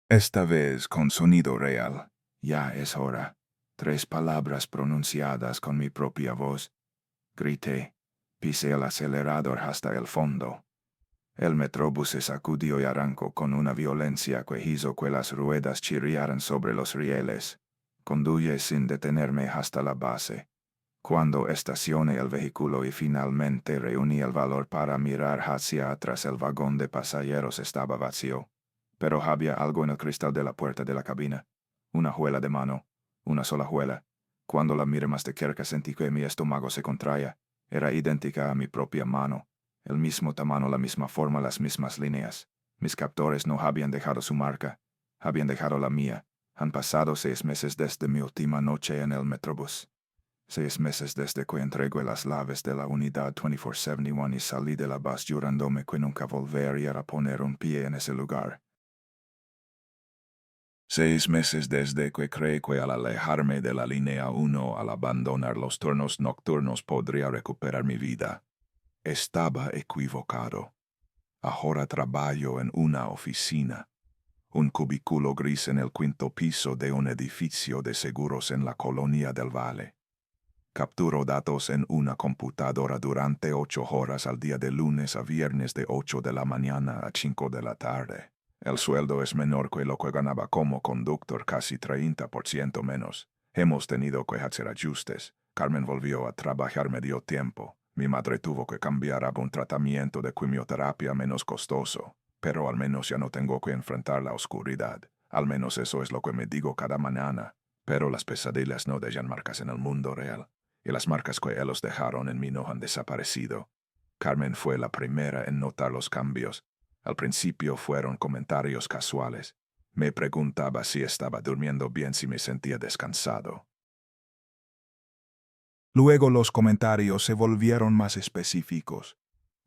Esta vez con sonido real. Ya es hora. 3 palabras pronunciadas con mi propia voz. Grité. Pisé el acelerador hasta el fondo. El metrobús se sacudió y arrancó con una violencia que hizo que las ruedas chirriaran sobre los rieles. Conduje sin detenerme hasta la base. Cuando estacioné el vehículo y finalmente reuní el valor para mirar hacia atrás, el vagón de pasajeros estaba vacío. Pero había algo en el cristal de la puerta de la cabina. Una juela de mano. Una sola juela. Cuando la miré más de cerca sentí que mi estómago se contraía. Era idéntica a mi propia mano. El mismo tamaño, la misma forma, las mismas líneas. Mis captores no habían dejado su marca. Habían dejado la mía. Han pasado 6 meses desde mi última noche en el metrobús. 6 meses desde que entregué las llaves de la unidad 2471 y salí de la bus jurándome que nunca volvería a poner un pie en ese lugar. 6 meses desde que creí que al alejarme de la línea 1, al abandonar los turnos nocturnos, podría recuperar mi vida. Estaba equivocado. Ahora trabajo en una oficina, un cubículo gris en el 5º piso de un edificio de seguros en la Colonia del Valle. Capturo datos en una computadora durante 8 horas al día, de lunes a viernes, de 8 de la mañana a 5 de la tarde. El sueldo es menor que lo que ganaba como conductor, casi 30% menos. Hemos tenido que hacer ajustes. Carmen volvió a trabajar medio tiempo. Mi madre tuvo que cambiar a un tratamiento de quimioterapia menos costoso. Pero al menos ya no tengo que enfrentar la oscuridad. Al menos eso es lo que me digo cada mañana. Pero las pesadillas no dejan marcas en el mundo real. Y las marcas que ellos dejaron en mí no han desaparecido. Carmen fue la primera en notar los cambios. Al principio fueron comentarios casuales. Me preguntaba si estaba durmiendo bien, si me sentía descansado. Luego los comentarios se volvieron más específicos.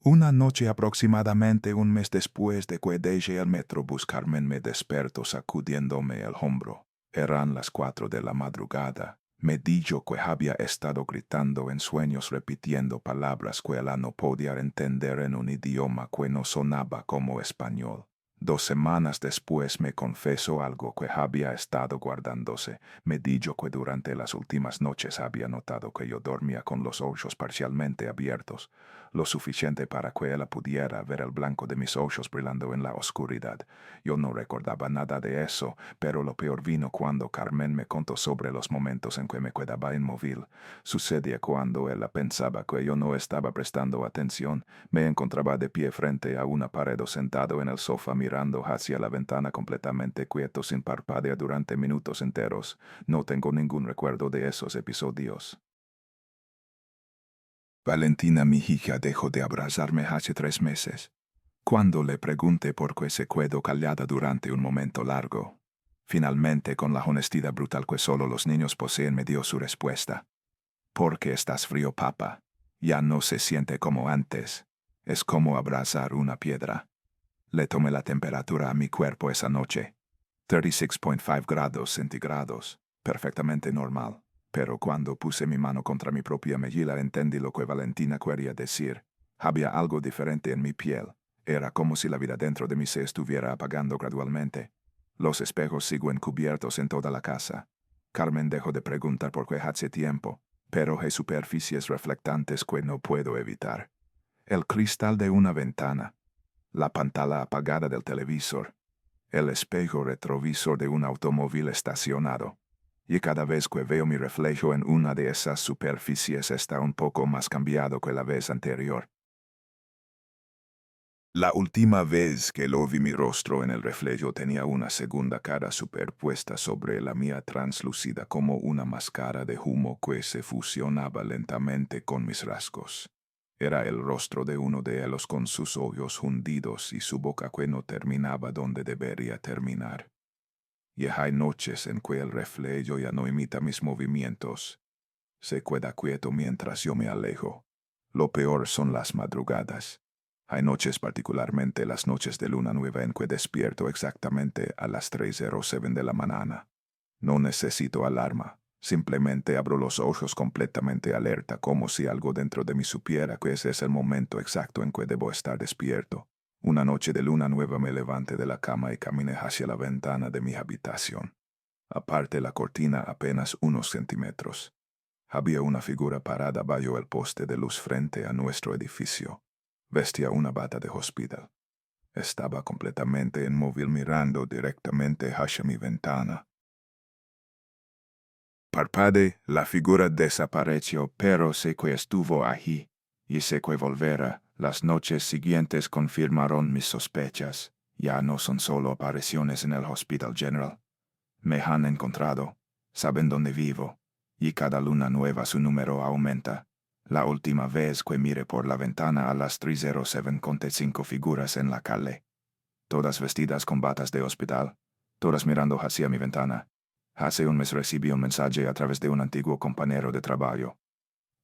Una noche, aproximadamente un mes después de que dejé el metrobús, Carmen me despertó sacudiéndome el hombro. Eran las 4 de la madrugada. Me dijo que había estado gritando en sueños, repitiendo palabras que ella no podía entender en un idioma que no sonaba como español. 2 semanas después me confesó algo que había estado guardándose. Me dijo que durante las últimas noches había notado que yo dormía con los ojos parcialmente abiertos, lo suficiente para que ella pudiera ver el blanco de mis ojos brillando en la oscuridad. Yo no recordaba nada de eso, pero lo peor vino cuando Carmen me contó sobre los momentos en que me quedaba inmóvil. Sucedía cuando ella pensaba que yo no estaba prestando atención. Me encontraba de pie frente a una pared o sentado en el sofá mirando hacia la ventana completamente quieto sin parpadear durante minutos enteros. No tengo ningún recuerdo de esos episodios. Valentina, mi hija, dejó de abrazarme hace 3 meses. Cuando le pregunté por qué se quedó callada durante un momento largo, finalmente, con la honestidad brutal que solo los niños poseen, me dio su respuesta. «Porque estás frío, papá. Ya no se siente como antes. Es como abrazar una piedra». Le tomé la temperatura a mi cuerpo esa noche. 36.5 grados centígrados. Perfectamente normal. Pero cuando puse mi mano contra mi propia mejilla entendí lo que Valentina quería decir. Había algo diferente en mi piel. Era como si la vida dentro de mí se estuviera apagando gradualmente. Los espejos siguen cubiertos en toda la casa. Carmen dejó de preguntar por qué hace tiempo, pero hay superficies reflectantes que no puedo evitar. El cristal de una ventana, la pantalla apagada del televisor, el espejo retrovisor de un automóvil estacionado. Y cada vez que veo mi reflejo en una de esas superficies está un poco más cambiado que la vez anterior. La última vez que lo vi mi rostro en el reflejo tenía una segunda cara superpuesta sobre la mía translúcida como una máscara de humo que se fusionaba lentamente con mis rasgos. Era el rostro de uno de ellos con sus ojos hundidos y su boca que no terminaba donde debería terminar. Y hay noches en que el reflejo ya no imita mis movimientos. Se queda quieto mientras yo me alejo. Lo peor son las madrugadas. Hay noches, particularmente las noches de luna nueva, en que despierto exactamente a las 3:07 de la mañana. No necesito alarma. Simplemente abro los ojos completamente alerta, como si algo dentro de mí supiera que ese es el momento exacto en que debo estar despierto. Una noche de luna nueva me levanté de la cama y caminé hacia la ventana de mi habitación. Aparte la cortina apenas unos centímetros. Había una figura parada bajo el poste de luz frente a nuestro edificio. Vestía una bata de hospital. Estaba completamente inmóvil mirando directamente hacia mi ventana. Parpadeé, la figura desapareció, pero sé que estuvo allí, y sé que volverá. Las noches siguientes confirmaron mis sospechas. Ya no son solo apariciones en el Hospital General. Me han encontrado, saben dónde vivo, y cada luna nueva su número aumenta. La última vez que miré por la ventana a las 3:07 conté 5 figuras en la calle, todas vestidas con batas de hospital, todas mirando hacia mi ventana. Hace un mes recibí un mensaje a través de un antiguo compañero de trabajo.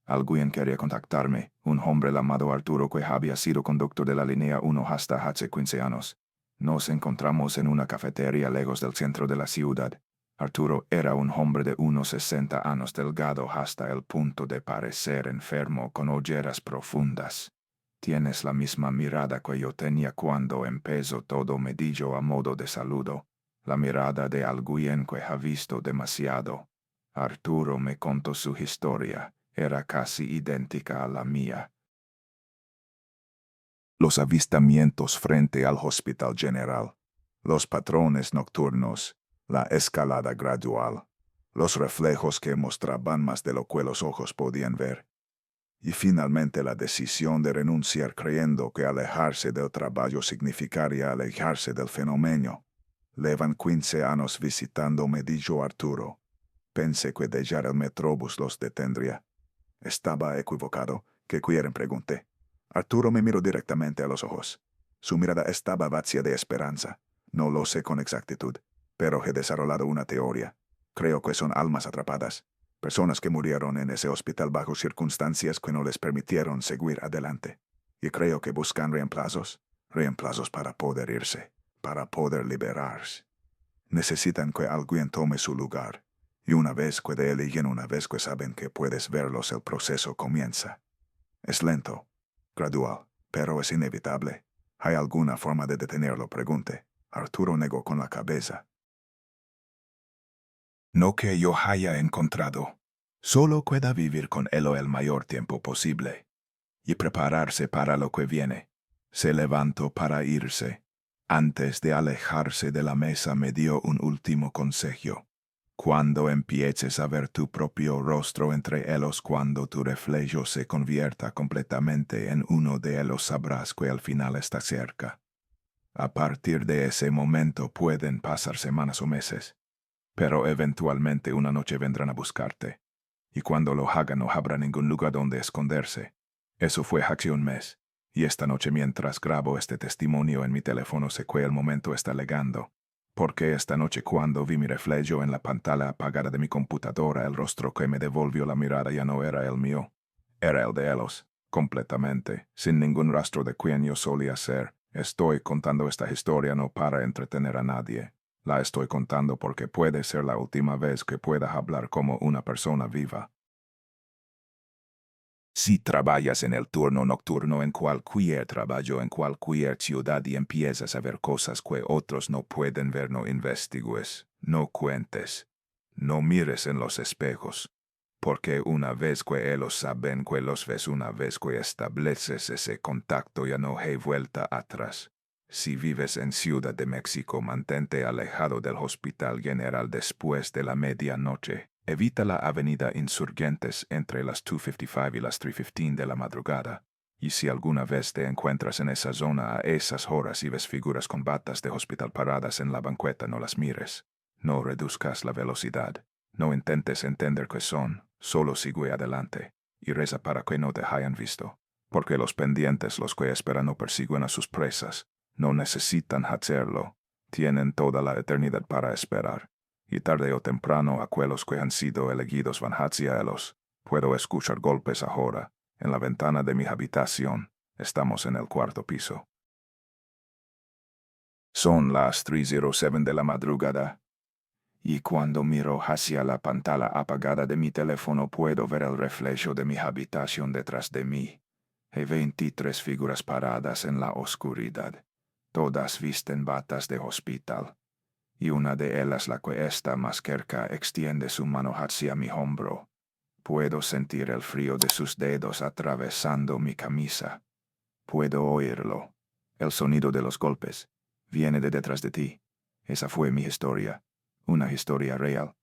Alguien quería contactarme, un hombre llamado Arturo que había sido conductor de la línea 1 hasta hace 15 años. Nos encontramos en una cafetería lejos del centro de la ciudad. Arturo era un hombre de unos 60 años, delgado hasta el punto de parecer enfermo, con ojeras profundas. «Tienes la misma mirada que yo tenía cuando empezó todo», me dijo a modo de saludo. La mirada de alguien que ha visto demasiado. Arturo me contó su historia. Era casi idéntica a la mía. Los avistamientos frente al Hospital General, los patrones nocturnos, la escalada gradual, los reflejos que mostraban más de lo que los ojos podían ver, y finalmente la decisión de renunciar creyendo que alejarse del trabajo significaría alejarse del fenómeno. Llevan 15 años visitándome, dijo Arturo. Pensé que dejar el metrobús los detendría. Estaba equivocado. ¿Qué quieren?, pregunté. Arturo me miró directamente a los ojos. Su mirada estaba vacía de esperanza. No lo sé con exactitud, pero he desarrollado una teoría. Creo que son almas atrapadas, personas que murieron en ese hospital bajo circunstancias que no les permitieron seguir adelante. Y creo que buscan reemplazos para poder irse, para poder liberarse. Necesitan que alguien tome su lugar. Y una vez que te eligen, una vez que saben que puedes verlos, el proceso comienza. Es lento, gradual, pero es inevitable. ¿Hay alguna forma de detenerlo? Pregunté. Arturo negó con la cabeza. No que yo haya encontrado. Solo queda vivir con él el mayor tiempo posible y prepararse para lo que viene. Se levantó para irse. Antes de alejarse de la mesa me dio un último consejo. Cuando empieces a ver tu propio rostro entre ellos, cuando tu reflejo se convierta completamente en uno de ellos, sabrás que al final está cerca. A partir de ese momento pueden pasar semanas o meses, pero eventualmente una noche vendrán a buscarte. Y cuando lo hagan no habrá ningún lugar donde esconderse. Eso fue hace un mes. Y esta noche mientras grabo este testimonio en mi teléfono sé que el momento está llegando. Porque esta noche cuando vi mi reflejo en la pantalla apagada de mi computadora, el rostro que me devolvió la mirada ya no era el mío. Era el de ellos, completamente, sin ningún rastro de quien yo solía ser. Estoy contando esta historia no para entretener a nadie. La estoy contando porque puede ser la última vez que pueda hablar como una persona viva. Si trabajas en el turno nocturno en cualquier trabajo en cualquier ciudad y empiezas a ver cosas que otros no pueden ver, no investigues, no cuentes, no mires en los espejos, porque una vez que ellos saben que los ves, una vez que estableces ese contacto ya no hay vuelta atrás. Si vives en Ciudad de México, mantente alejado del Hospital General después de la medianoche. Evita la avenida Insurgentes entre las 2:55 y las 3:15 de la madrugada. Y si alguna vez te encuentras en esa zona a esas horas y ves figuras con batas de hospital paradas en la banqueta, no las mires. No reduzcas la velocidad. No intentes entender qué son. Solo sigue adelante. Y reza para que no te hayan visto. Porque los pendientes, los que esperan, no persiguen a sus presas. No necesitan hacerlo. Tienen toda la eternidad para esperar. Y tarde o temprano aquellos que han sido elegidos van hacia ellos. Puedo escuchar golpes ahora. En la ventana de mi habitación. Estamos en el cuarto piso. Son las 3:07 de la madrugada. Y cuando miro hacia la pantalla apagada de mi teléfono puedo ver el reflejo de mi habitación detrás de mí. Hay 23 figuras paradas en la oscuridad. Todas visten batas de hospital. Y una de ellas, la que está más cerca, extiende su mano hacia mi hombro. Puedo sentir el frío de sus dedos atravesando mi camisa. Puedo oírlo. El sonido de los golpes viene de detrás de ti. Esa fue mi historia. Una historia real.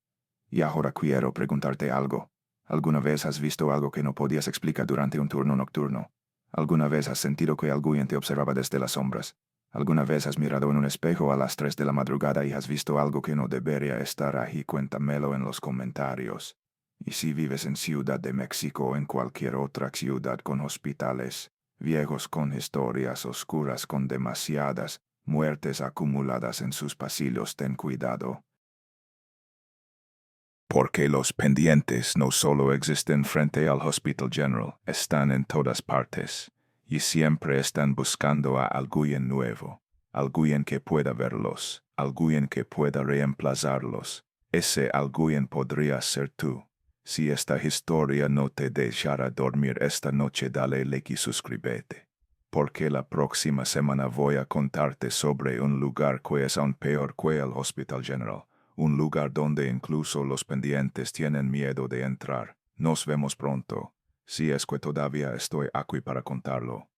Y ahora quiero preguntarte algo. ¿Alguna vez has visto algo que no podías explicar durante un turno nocturno? ¿Alguna vez has sentido que alguien te observaba desde las sombras? ¿Alguna vez has mirado en un espejo a las 3 de la madrugada y has visto algo que no debería estar ahí? Cuéntamelo en los comentarios. Y si vives en Ciudad de México o en cualquier otra ciudad con hospitales viejos con historias oscuras con demasiadas muertes acumuladas en sus pasillos, ten cuidado. Porque los pendientes no solo existen frente al Hospital General, están en todas partes, y siempre están buscando a alguien nuevo, alguien que pueda verlos, alguien que pueda reemplazarlos. Ese alguien podría ser tú. Si esta historia no te dejara dormir esta noche, dale like y suscríbete. Porque la próxima semana voy a contarte sobre un lugar que es aún peor que el Hospital General. Un lugar donde incluso los pendientes tienen miedo de entrar. Nos vemos pronto, si es que todavía estoy aquí para contarlo.